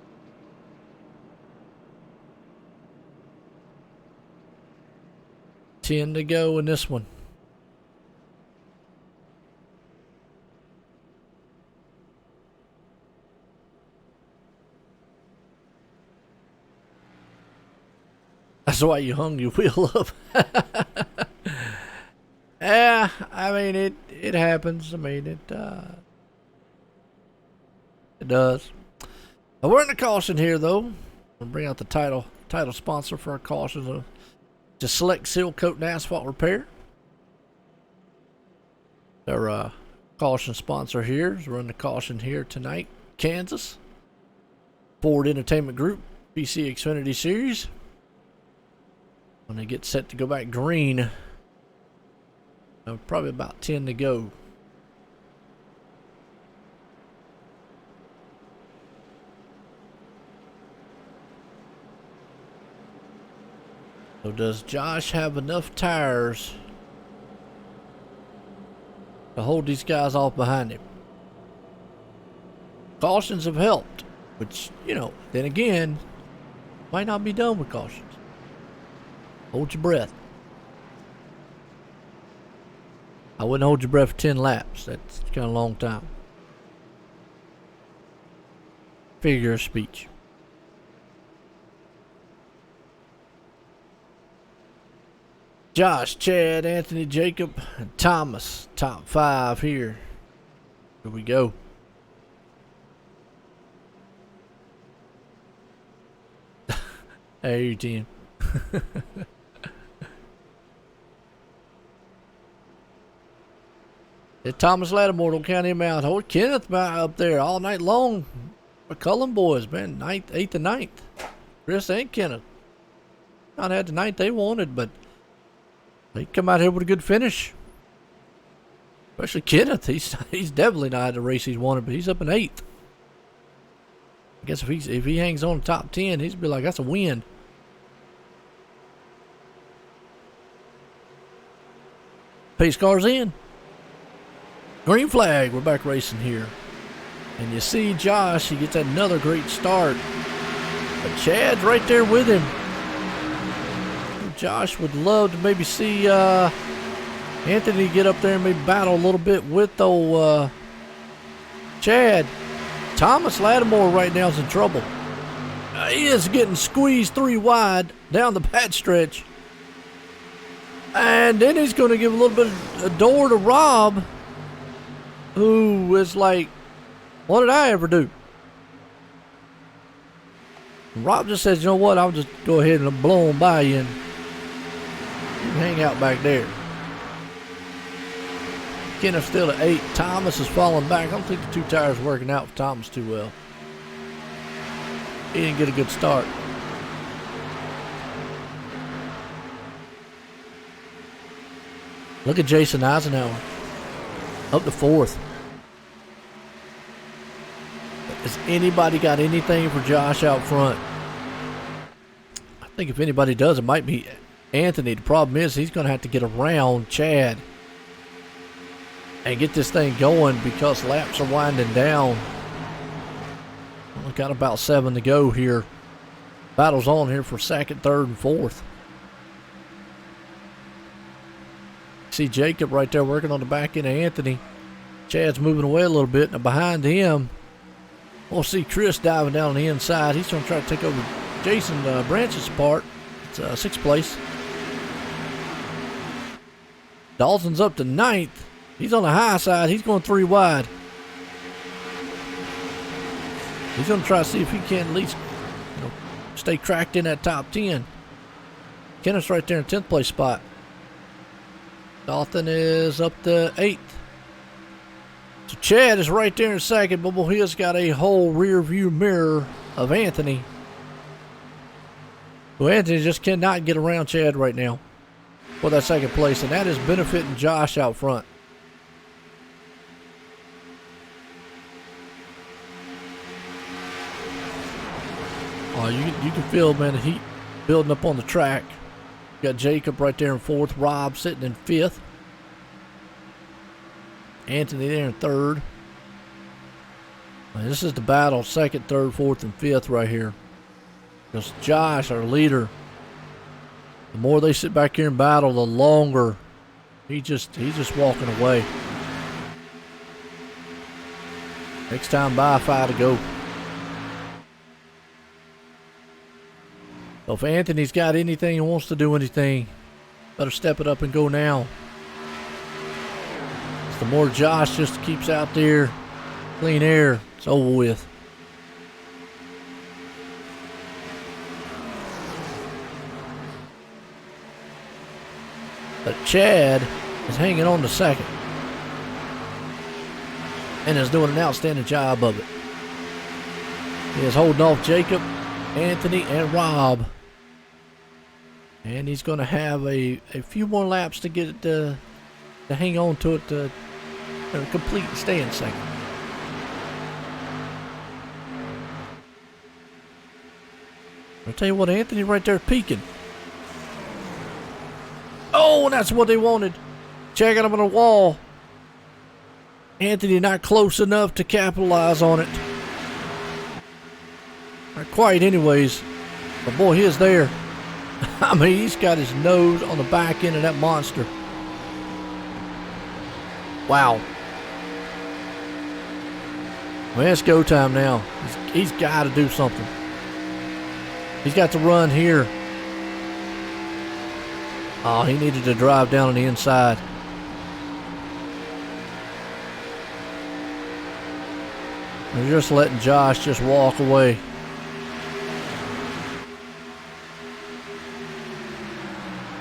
Ten to go in this one. That's why you hung your wheel up. Yeah, I mean it happens. I mean it does. We're in the caution here though. We'll bring out the title sponsor for our caution. Just Select Seal Coat and Asphalt Repair. Our caution sponsor here is running the caution here tonight. Kansas. Ford Entertainment Group. PC Xfinity Series. When they get set to go back green. Probably about 10 to go. So does Josh have enough tires to hold these guys off behind him? Cautions have helped, which, you know, then again, might not be done with cautions. Hold your breath. I wouldn't hold your breath for 10 laps. That's kind of a long time. Figure of speech. Josh, Chad, Anthony, Jacob, and Thomas. Top 5 here. Here we go. Hey, 10. Thomas Lattimore, don't count him out. Hold Kenneth up there all night long. McCullum boys, man. 8th and 9th. Chris and Kenneth. Not had the night they wanted, but they come out here with a good finish. Especially Kenneth. He's definitely not had the race he's wanted, but he's up in 8th. I guess if he hangs on the top 10, he's be like, that's a win. Pace car's in. Green flag. We're back racing here. And you see Josh, he gets another great start. But Chad's right there with him. Josh would love to maybe see Anthony get up there and maybe battle a little bit with old Chad. Thomas Lattimore right now is in trouble. He is getting squeezed 3 wide down the back stretch. And then he's going to give a little bit of a door to Rob, who is like, what did I ever do? Rob just says, you know what, I'll just go ahead and blow him by you. And You can hang out back there. Kenneth's still at 8. Thomas is falling back. I don't think the 2 tires are working out for Thomas too well. He didn't get a good start. Look at Jason Eisenhower. Up to 4th. Has anybody got anything for Josh out front? I think if anybody does, it might be Anthony. The problem is he's going to have to get around Chad and get this thing going because laps are winding down. We've got about 7 to go here. Battle's on here for 2nd, 3rd, and 4th. See Jacob right there working on the back end of Anthony. Chad's moving away a little bit. Now behind him, we'll see Chris diving down on the inside. He's going to try to take over Jason Branch's part. It's 6th place. Dawson's up to 9th. He's on the high side. He's going 3 wide. He's going to try to see if he can at least stay cracked in that top 10. Kenneth's right there in 10th place spot. Dalton is up to 8th. So Chad is right there in 2nd, but he has got a whole rear view mirror of Anthony. Well, Anthony just cannot get around Chad right now for that 2nd place, and that is benefiting Josh out front. Oh, you can feel, man, the heat building up on the track. You got Jacob right there in 4th, Rob sitting in 5th, Anthony there in 3rd. This is the battle, 2nd, 3rd, 4th, and 5th right here. Because Josh, our leader, the more they sit back here and battle, the longer he's just walking away. Next time by, 5 to go. So if Anthony's got anything and wants to do anything, better step it up and go now. The more Josh just keeps out there, clean air, it's over with. But Chad is hanging on to 2nd and is doing an outstanding job of it. He is holding off Jacob, Anthony, and Rob. And he's going to have a few more laps to get it to hang on to it to complete and stay in 2nd. I'll tell you what, Anthony right there peeking. Oh, that's what they wanted. Checking him on the wall. Anthony not close enough to capitalize on it. Not quite anyways. But boy, he is there. I mean, he's got his nose on the back end of that monster. Wow. Well, it's go time now. He's got to do something. He's got to run here. Oh, he needed to drive down on the inside. They're just letting Josh just walk away.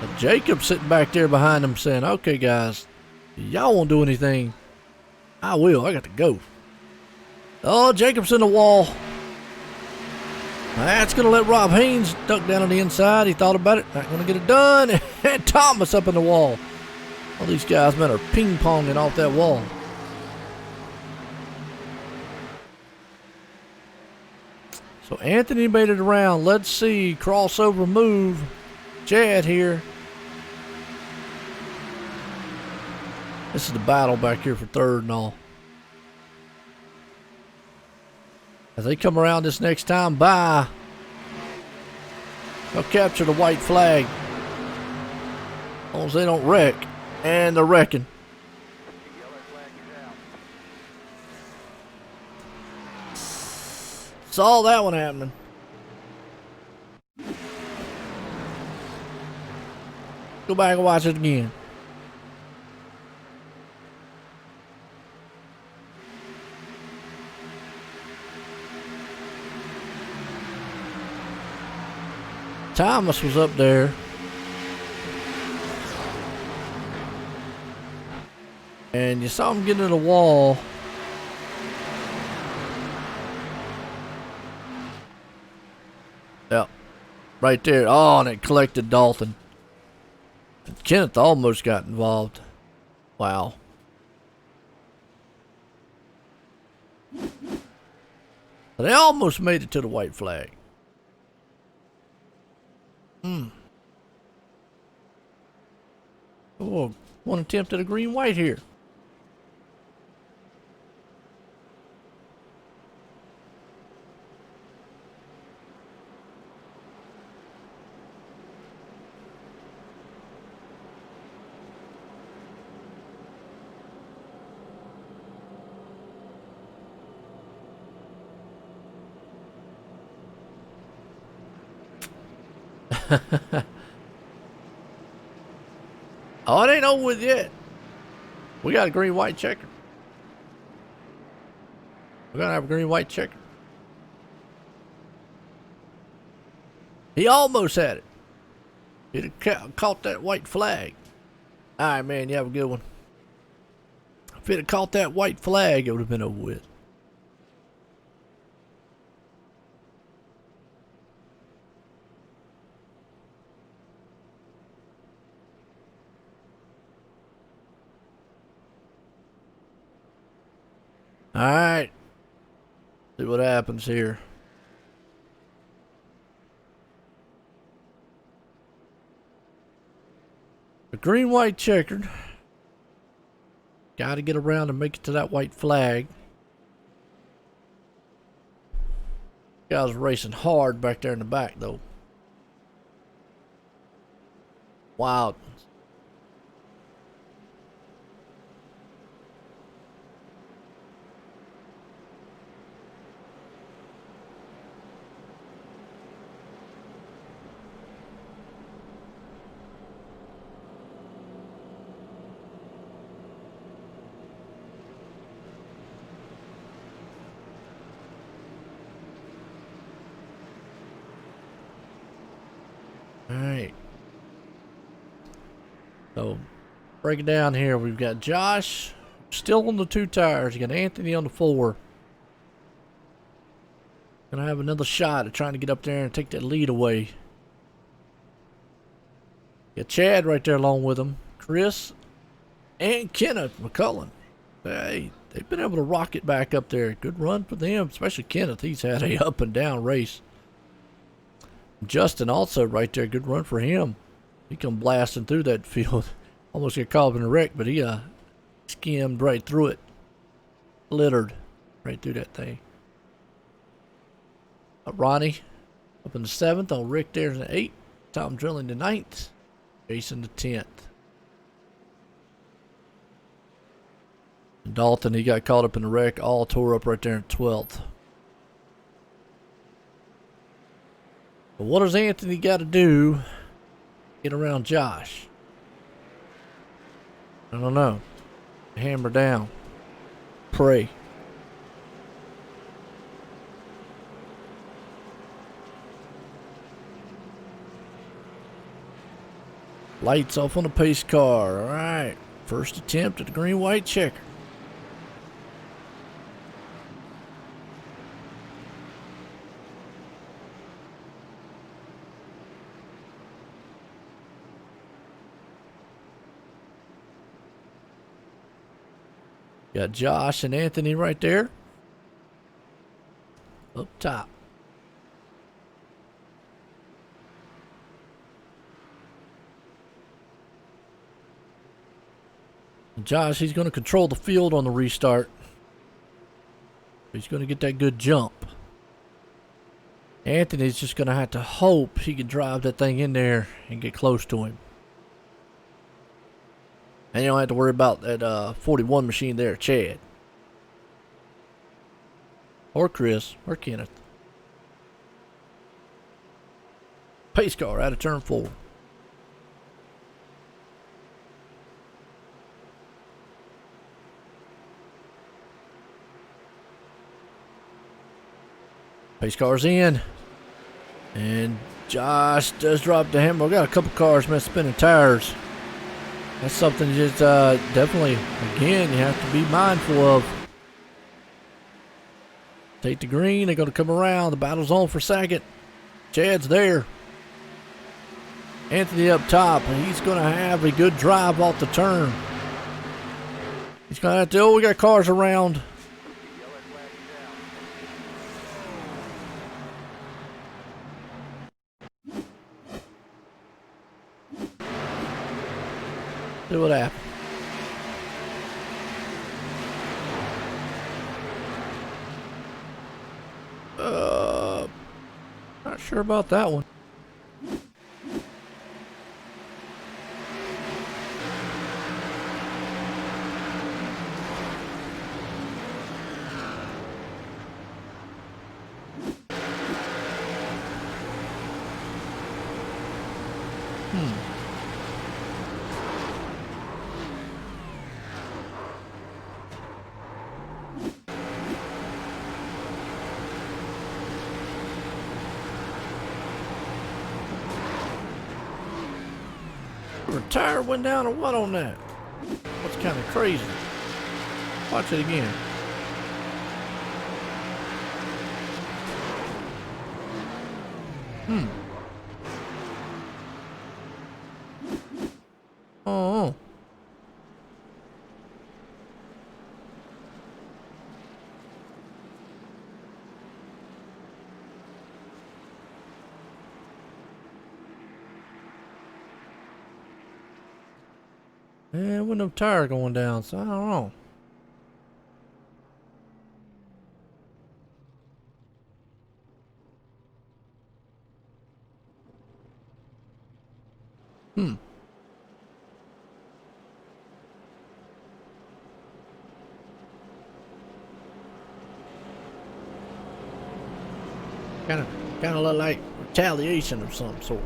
But Jacob's sitting back there behind him saying, okay, guys, y'all won't do anything. I will. I got to go. Oh, Jacob's in the wall. That's going to let Rob Haynes duck down on the inside. He thought about it. Not going to get it done. And Thomas up in the wall. All these guys, man, are ping-ponging off that wall. So Anthony made it around. Let's see. Crossover move. Chad here. This is the battle back here for 3rd and all. As they come around this next time by, they'll capture the white flag. As long as they don't wreck. And they're wrecking. Saw that one happening. Go back and watch it again. Thomas was up there. And you saw him get into the wall. Yep. Right there. Oh, and it collected Dalton. And Kenneth almost got involved. Wow. They almost made it to the white flag. Oh, one attempt at a green white here. Oh, it ain't over with yet. We got a green-white checker. We're gonna have a green-white checker. He almost had it. He'd have caught that white flag. All right, man, you have a good one. If he'd have caught that white flag, it would have been over with. All right. See what happens here. The green-white checkered. Got to get around and make it to that white flag. Guys racing hard back there in the back, though. Wow. Alright. So, break it down here. We've got Josh still on the 2 tires. You got Anthony on the 4. Gonna have another shot at trying to get up there and take that lead away. Got Chad right there along with him. Chris and Kenneth McCullen. Hey, they've been able to rock it back up there. Good run for them, especially Kenneth. He's had a up and down race. Justin also right there. Good run for him. He come blasting through that field. Almost got caught up in a wreck, but he skimmed right through it. Littered right through that thing. Ronnie up in the 7th. On Rick there's in the 8th. Tom Drilling the 9th. Jason the 10th. And Dalton, he got caught up in the wreck. All tore up right there in 12th. But what does Anthony got to do to get around Josh? I don't know. Hammer down. Pray. Lights off on the pace car. All right. First attempt at the green-white checker. Got Josh and Anthony right there. Up top. And Josh, he's going to control the field on the restart. He's going to get that good jump. Anthony's just going to have to hope he can drive that thing in there and get close to him. And you don't have to worry about that 41 machine there, Chad. Or Chris, or Kenneth. Pace car out of turn 4. Pace car's in. And Josh does drop the hammer. We got a couple cars, man, spinning tires. That's something you just definitely, again, you have to be mindful of. Take the green. They're going to come around. The battle's on for second. Chad's there. Anthony up top, and he's going to have a good drive off the turn. He's going to have to, oh, we got cars around. See what happens. Not sure about that one. Her tire went down or what on that? That's kind of crazy. Watch it again. Oh. Yeah, with no tire going down, so I don't know. Kind of look like retaliation of some sort.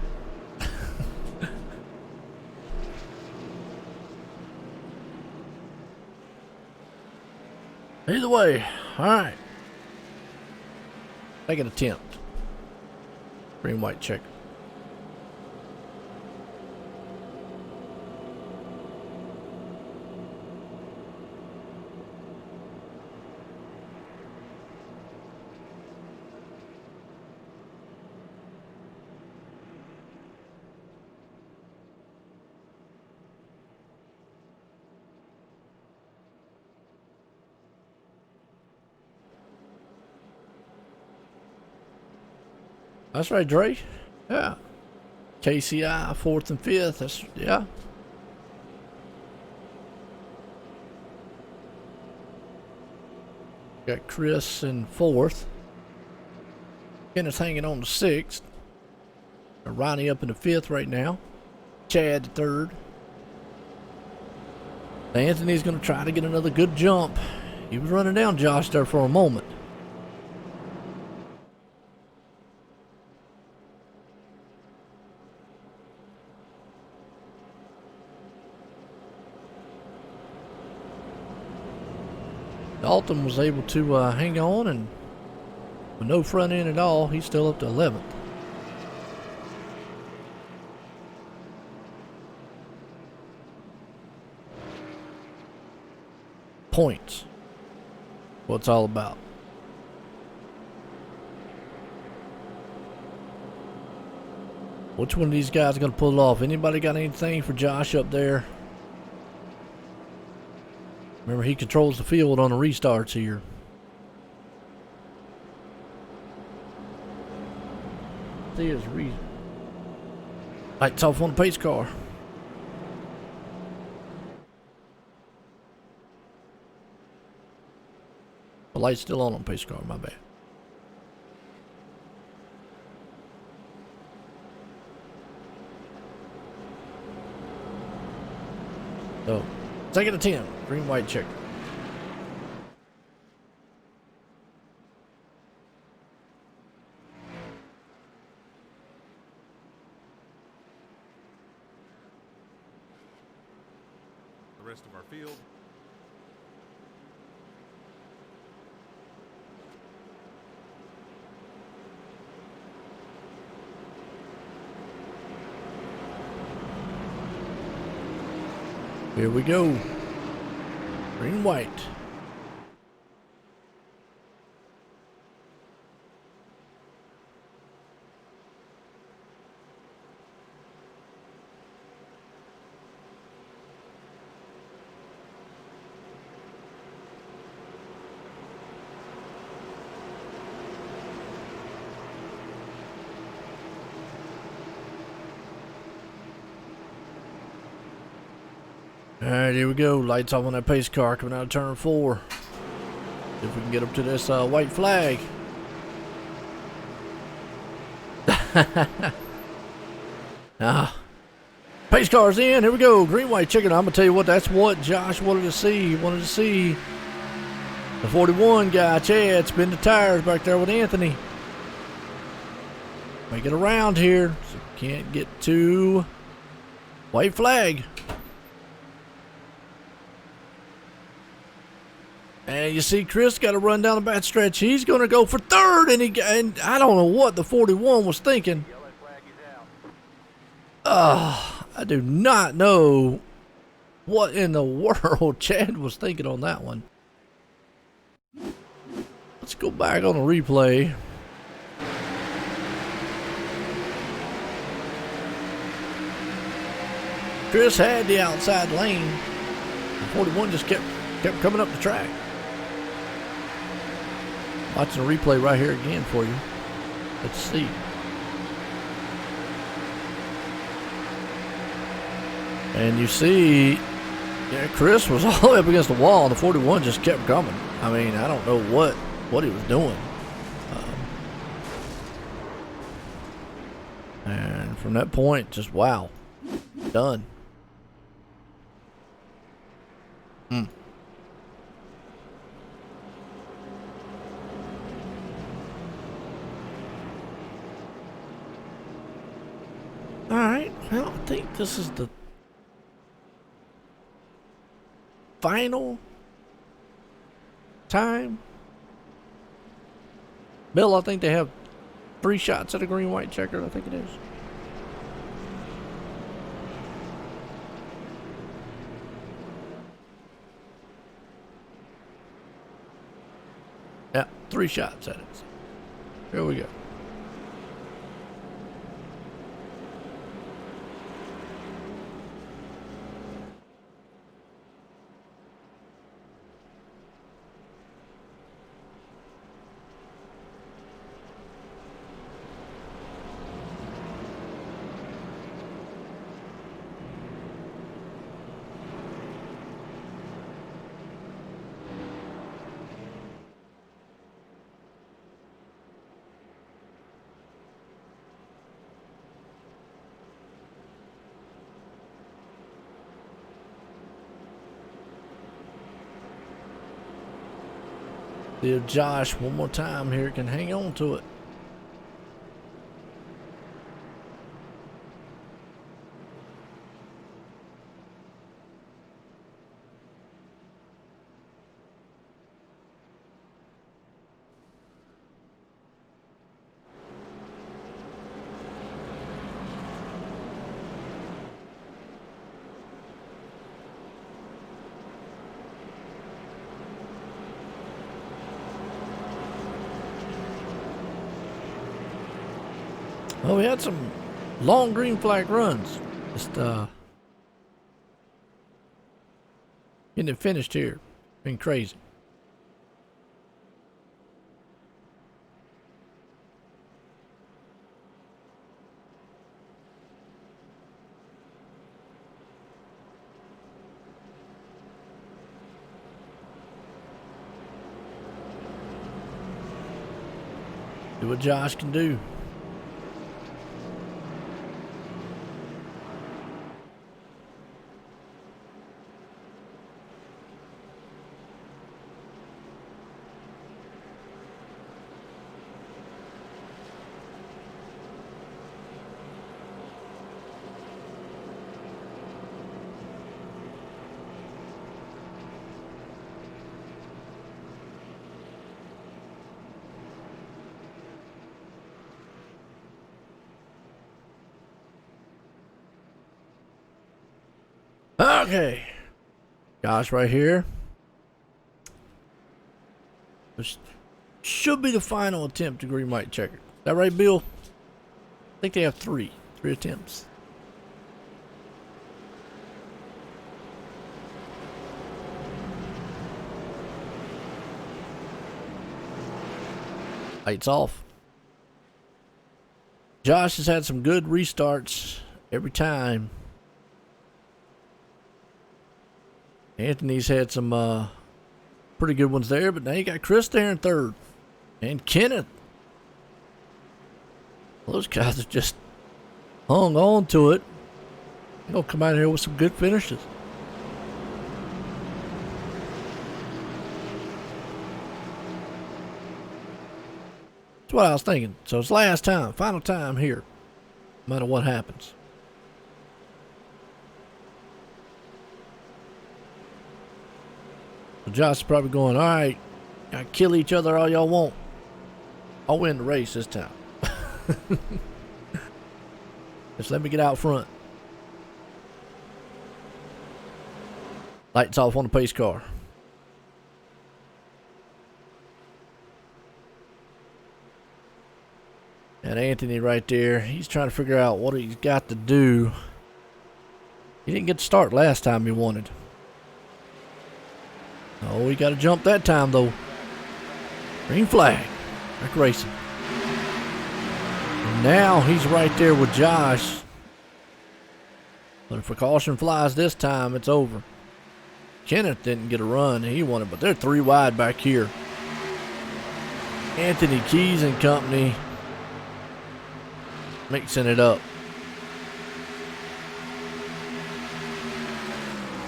Either way, all right. Second attempt. Green, white, check. That's right, Dre. Yeah. KCI, 4th and 5th. That's, yeah. Got Chris in 4th. Kenneth's hanging on to 6th. Ronnie up in the 5th right now. Chad 3rd. Anthony's going to try to get another good jump. He was running down Josh there for a moment. Dalton was able to hang on, and with no front end at all, he's still up to 11th. Points. What it's all about. Which one of these guys is going to pull it off? Anybody got anything for Josh up there? Remember, he controls the field on the restarts here. See his lights off on the pace car. The light's still on the pace car, my bad. So, second attempt, green, white, check. The rest of our field. Here we go. Green, white. Alright, here we go. Lights off on that pace car coming out of turn 4. See if we can get up to this white flag. Pace car's in. Here we go. Green, white, chicken. I'm going to tell you what, that's what Josh wanted to see. He wanted to see the 41 guy, Chad, spin the tires back there with Anthony. Make it around here so we can't get to white flag. And you see Chris got to run down the back stretch. He's going to go for third, and I don't know what the 41 was thinking. I do not know what in the world Chad was thinking on that one. Let's go back on the replay. Chris had the outside lane. The 41 just kept coming up the track. Watching the replay right here again for you. Let's see. And you see, yeah, Chris was all the way up against the wall, and the 41 just kept coming. I mean, I don't know what he was doing. And from that point, just wow, done. Alright, well, I think this is the final time. Bill, I think they have 3 shots at a green, white checker, I think it is. Yeah, 3 shots at it. Here we go. See if Josh one more time here can hang on to it. Well, we had some long green flag runs. Just getting it finished here. Been crazy. Do what Josh can do. Okay, Josh right here. This should be the final attempt to green white checker. Is that right, Bill? I think they have three attempts. Lights off. Josh has had some good restarts every time. Anthony's had some pretty good ones there, but now you got Chris there in third. And Kenneth. Those guys have just hung on to it. They'll come out here with some good finishes. That's what I was thinking. So it's last time, final time here, no matter what happens. So Josh is probably going, all right, gotta kill each other all y'all want. I'll win the race this time. Just let me get out front. Lights off on the pace car. And Anthony right there, he's trying to figure out what he's got to do. He didn't get to start last time he wanted. Oh, he got to jump that time though. Green flag. Back racing. And now he's right there with Josh. But if a caution flies this time, it's over. Kenneth didn't get a run. He wanted, but they're 3 wide back here. Anthony Keys and company mixing it up.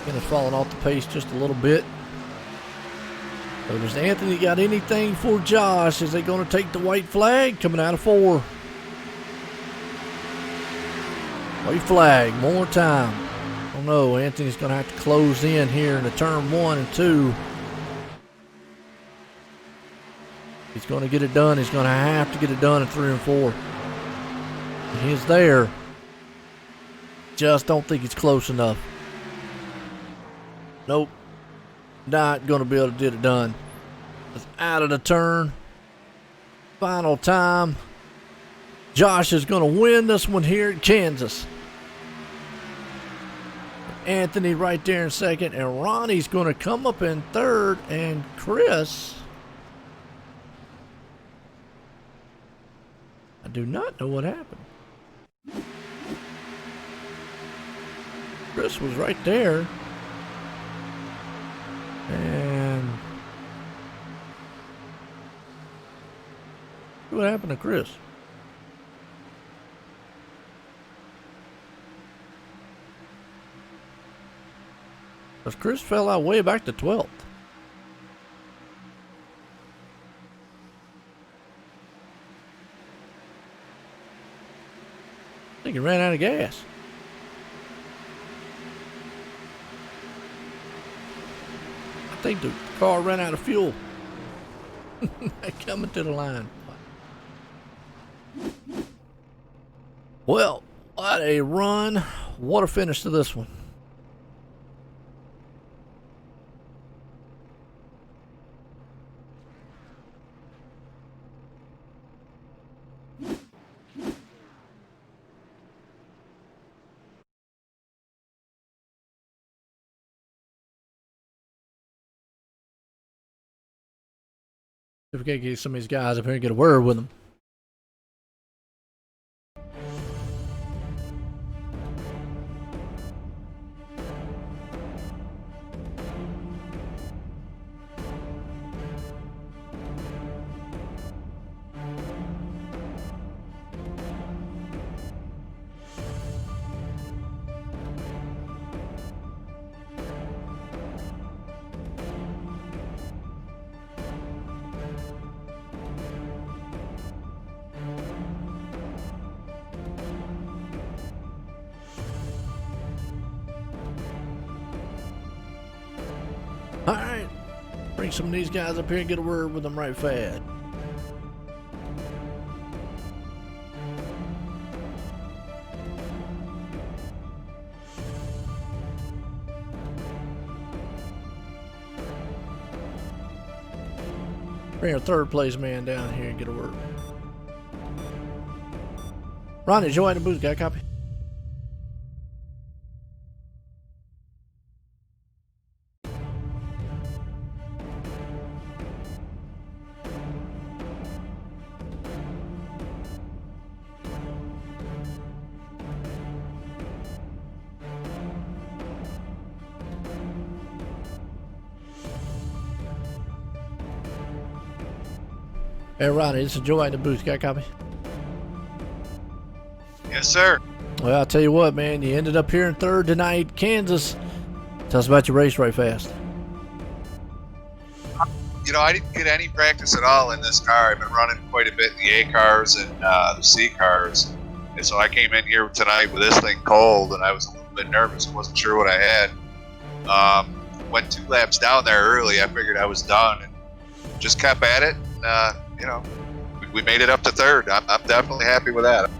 Kenneth falling off the pace just a little bit. So does Anthony got anything for Josh? Is they going to take the white flag coming out of 4? White flag, more time. Oh no, Anthony's going to have to close in here in the turn 1 and 2. He's going to get it done. He's going to have to get it done in 3 and 4. He's there. Just don't think he's close enough. Nope. Not going to be able to get it done. It's out of the turn. Final time. Josh is going to win this one here in Kansas. Anthony right there in second. And Ronnie's going to come up in third. And Chris, I do not know what happened. Chris was right there. And what happened to Chris? Because Chris fell out way back to 12th. I think he ran out of gas. I think the car ran out of fuel. Coming to the line. Well, what a run. What a finish to this one. If we can't get some of these guys up here and get a word with them. Alright, bring some of these guys up here and get a word with them right fast. bring our third place man down here and get a word. Ronnie, Joe in the booth, got a copy? Hey, Ronnie, this is Joe in the booth, got a copy? Yes, sir. Well, I'll tell you what, man, you ended up here in third tonight, Kansas. Tell us about your race right fast. You know, I didn't get any practice at all in this car. I've been running quite a bit in the A cars and the C cars. And so I came in here tonight with this thing cold, and I was a little bit nervous. I wasn't sure what I had. Went 2 laps down there early. I figured I was done and just kept at it. You know, we made it up to third. I'm definitely happy with that.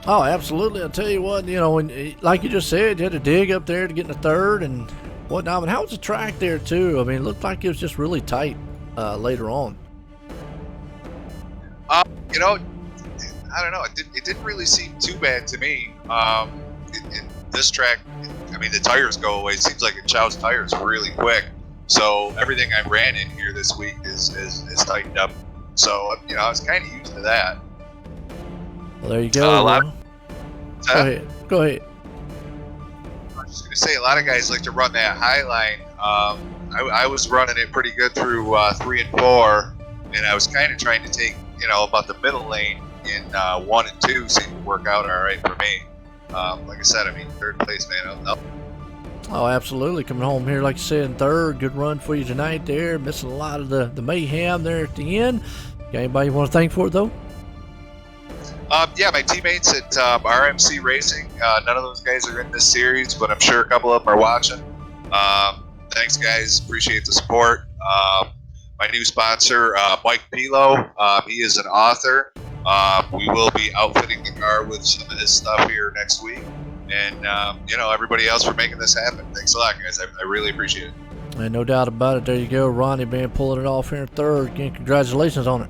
Oh, absolutely. I'll tell you what, you know, when, like you just said, you had to dig up there to get in the third and whatnot. But how was the track there, too? I mean, it looked like it was just really tight later on. You know, I don't know. It didn't really seem too bad to me. In this track, I mean, the tires go away. It seems like it chows tires really quick. So everything I ran in here this week is tightened up. So, you know, I was kind of used to that. Well, there you go. Go ahead. I was just going to say, a lot of guys like to run that high line. I was running it pretty good through 3 and 4, and I was kind of trying to take, you know, about the middle lane in 1 and 2 seemed to work out all right for me. Like I said, I mean, third place, man. Oh, absolutely. Coming home here, like you said, in third. Good run for you tonight there. Missing a lot of the mayhem there at the end. Got anybody you want to thank for it, though? Yeah, my teammates at RMC Racing. None of those guys are in this series, but I'm sure a couple of them are watching. Thanks, guys. Appreciate the support. My new sponsor, Mike Pilo. He is an author. We will be outfitting the car with some of his stuff here next week. And, you know, everybody else for making this happen. Thanks a lot, guys. I really appreciate it. And no doubt about it. There you go. Ronnie, man, pulling it off here in third. Again, congratulations on it.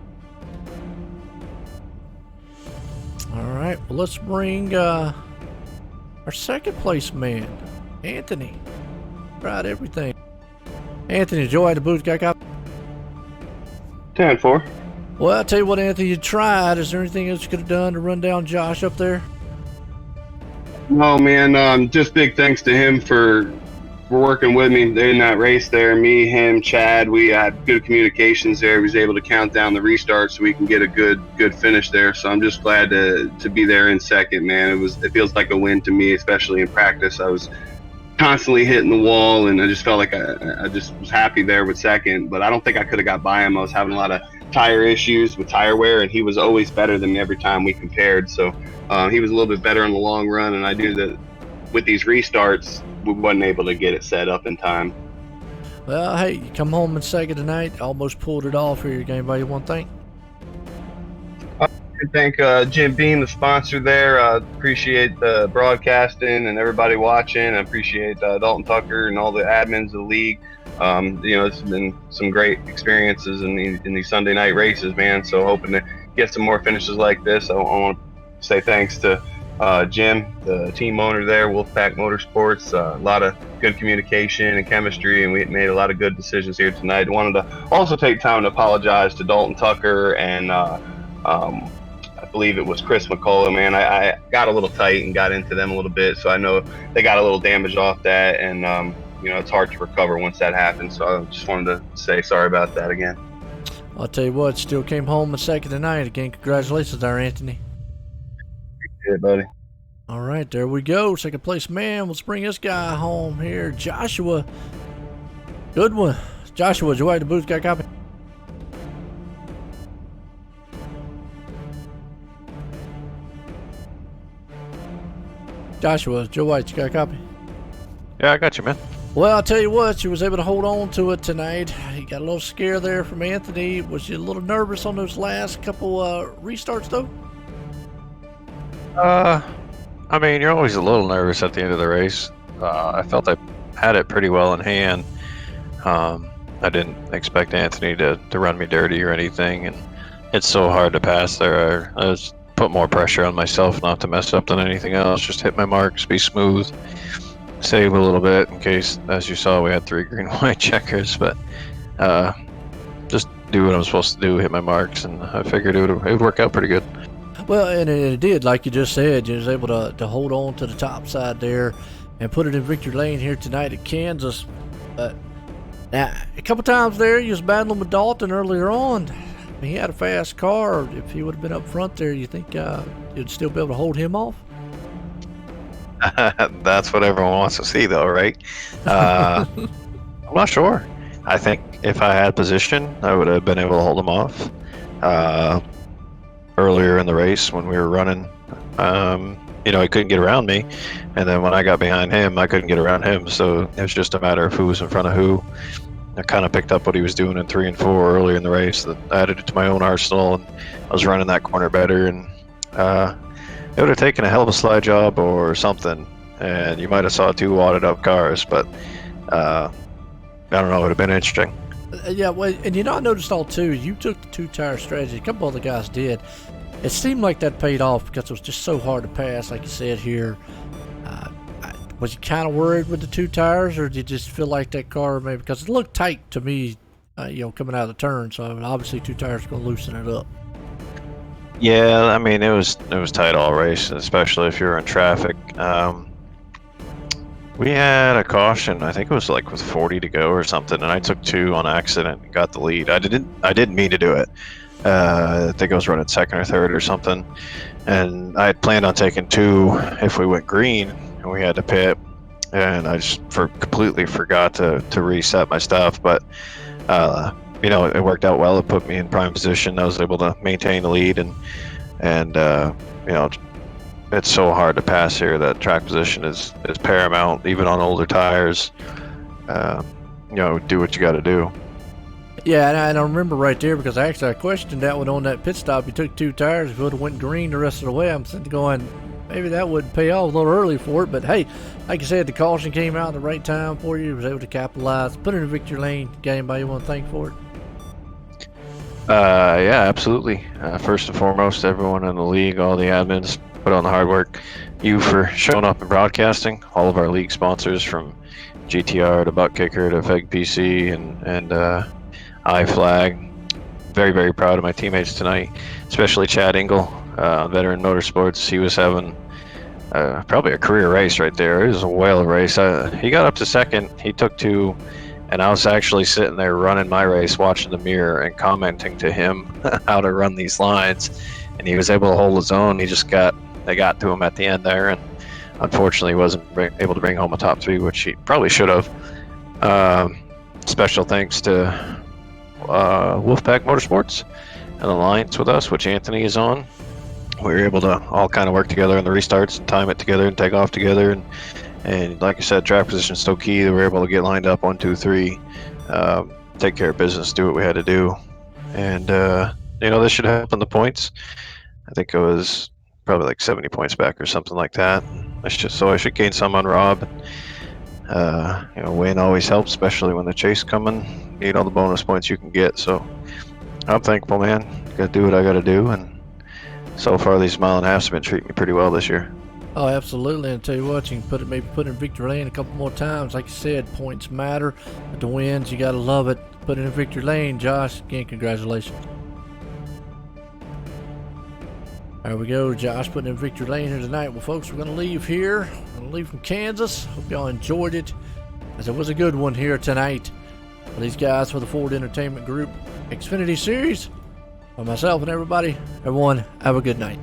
All right. Well, let's bring our second place man, Anthony. Tried everything. Anthony, Joe at the booth, got 10-4. Well, I'll tell you what, Anthony, you tried. Is there anything else you could have done to run down Josh up there? Oh man, just big thanks to him for working with me in that race there. Me, him, Chad, we had good communications there. He was able to count down the restart so we can get a good finish there. So I'm just glad to be there in second, man. It feels like a win to me, especially in practice. I was constantly hitting the wall, and I just felt like I just was happy there with second. But I don't think I could have got by him. I was having a lot of tire issues with tire wear, and he was always better than me every time we compared. So he was a little bit better in the long run, and I knew that with these restarts, we wasn't able to get it set up in time. Well, hey, you come home in second tonight. Almost pulled it off here. Anybody you want to thank? I thank Jim Beam, the sponsor there. Appreciate the broadcasting and everybody watching. I appreciate Dalton Tucker and all the admins of the league. You know, it's been some great experiences in these Sunday night races, man. So hoping to get some more finishes like this. I want to say thanks to Jim, the team owner there, Wolfpack Motorsports. A lot of good communication and chemistry, and we made a lot of good decisions here tonight. I wanted to also take time to apologize to Dalton Tucker and I believe it was Chris McCullough, man. I got a little tight and got into them a little bit, so I know they got a little damage off that, and you know, it's hard to recover once that happens. So I just wanted to say sorry about that again. I'll tell you what, still came home in second tonight. Again, congratulations there, Anthony. Yeah, buddy. All right, there we go. Second place man. Let's bring this guy home here. Joshua. Good one. Joshua, Joe at the booth, got a copy? Joshua, Joe White, you got a copy? Yeah, I got you, man. Well, I'll tell you what, you was able to hold on to it tonight. You got a little scare there from Anthony. Was you a little nervous on those last couple restarts, though? I mean, you're always a little nervous at the end of the race. I felt I had it pretty well in hand. I didn't expect Anthony to run me dirty or anything, and it's so hard to pass there. I just put more pressure on myself not to mess up than anything else. Just hit my marks, be smooth, save a little bit in case, as you saw, we had 3 green white checkers, but just do what I'm supposed to do, hit my marks, and I figured it would work out pretty good. Well, and it did, like you just said. You was able to hold on to the top side there and put it in victory lane here tonight at Kansas. Now, a couple times there, you was battling with Dalton earlier on. He had a fast car. If he would have been up front there, you think you'd still be able to hold him off? That's what everyone wants to see, though, right? I'm not sure. I think if I had position, I would have been able to hold him off. Earlier in the race when we were running, he couldn't get around me, and then when I got behind him, I couldn't get around him. So it was just a matter of who was in front of who. I kind of picked up what he was doing in 3 and 4 earlier in the race. That added it to my own arsenal, and I was running that corner better. And it would have taken a hell of a slide job or something, and you might have saw 2 wadded up cars. But I don't know. It would have been interesting. Yeah, well, and I noticed all too, you took the 2-tire strategy. A couple other guys did. It seemed like that paid off because it was just so hard to pass, like you said here. Was you kind of worried with the 2 tires, or did you just feel like that car maybe, because it looked tight to me, coming out of the turn, so obviously 2 tires are going to loosen it up. Yeah, I mean, it was tight all race, especially if you're in traffic. We had a caution, I think it was like with 40 to go or something, and I took 2 on accident and got the lead. I didn't mean to do it. I think I was running 2nd or 3rd or something, and I had planned on taking 2 if we went green and we had to pit, and I just completely forgot to reset my stuff. But it worked out well. It put me in prime position. I was able to maintain the lead, and it's so hard to pass here. That track position is paramount, even on older tires. Do what you got to do. Yeah, and I remember right there, because I questioned that one on that pit stop. You took 2 tires. If it would have went green the rest of the way, I'm sitting going, maybe that wouldn't pay off, a little early for it. But hey, like you said, the caution came out at the right time for you. You was able to capitalize, put it in victory lane. Got anybody you want to thank for it? Yeah, absolutely. First and foremost, everyone in the league, all the admins, put on the hard work. You for showing up and broadcasting. All of our league sponsors, from GTR to Butt Kicker to F.E.G PC and IFLAG. Very, very proud of my teammates tonight, especially Chad Engel, veteran motorsports. He was having probably a career race right there. It was a whale of a race. He got up to 2nd. He took 2, and I was actually sitting there running my race, watching the mirror and commenting to him how to run these lines, and he was able to hold his own. They got to him at the end there, and unfortunately wasn't able to bring home a top 3, which he probably should have. Special thanks to Wolfpack Motorsports and Alliance with us, which Anthony is on. We were able to all kind of work together on the restarts and time it together and take off together. And like I said, track position is so key that we were able to get lined up 1, 2, 3, take care of business, do what we had to do. And, this should help in the points. I think it was probably like 70 points back or something like that. I should gain some on Rob. Win always helps, especially when the chase coming. Need all the bonus points you can get. So I'm thankful, man. Got to do what I got to do, and so far these mile and a halves have been treating me pretty well this year. Oh, absolutely. And tell you what, you can maybe put it in victory lane a couple more times. Like you said, points matter. But the wins, you got to love it. Put it in victory lane. Josh, again, congratulations. There we go, Josh putting in victory lane here tonight. Well, folks, we're going to leave here. We're going to leave from Kansas. Hope y'all enjoyed it, as it was a good one here tonight. For these guys for the Ford Entertainment Group Xfinity Series, for myself and everybody, everyone, have a good night.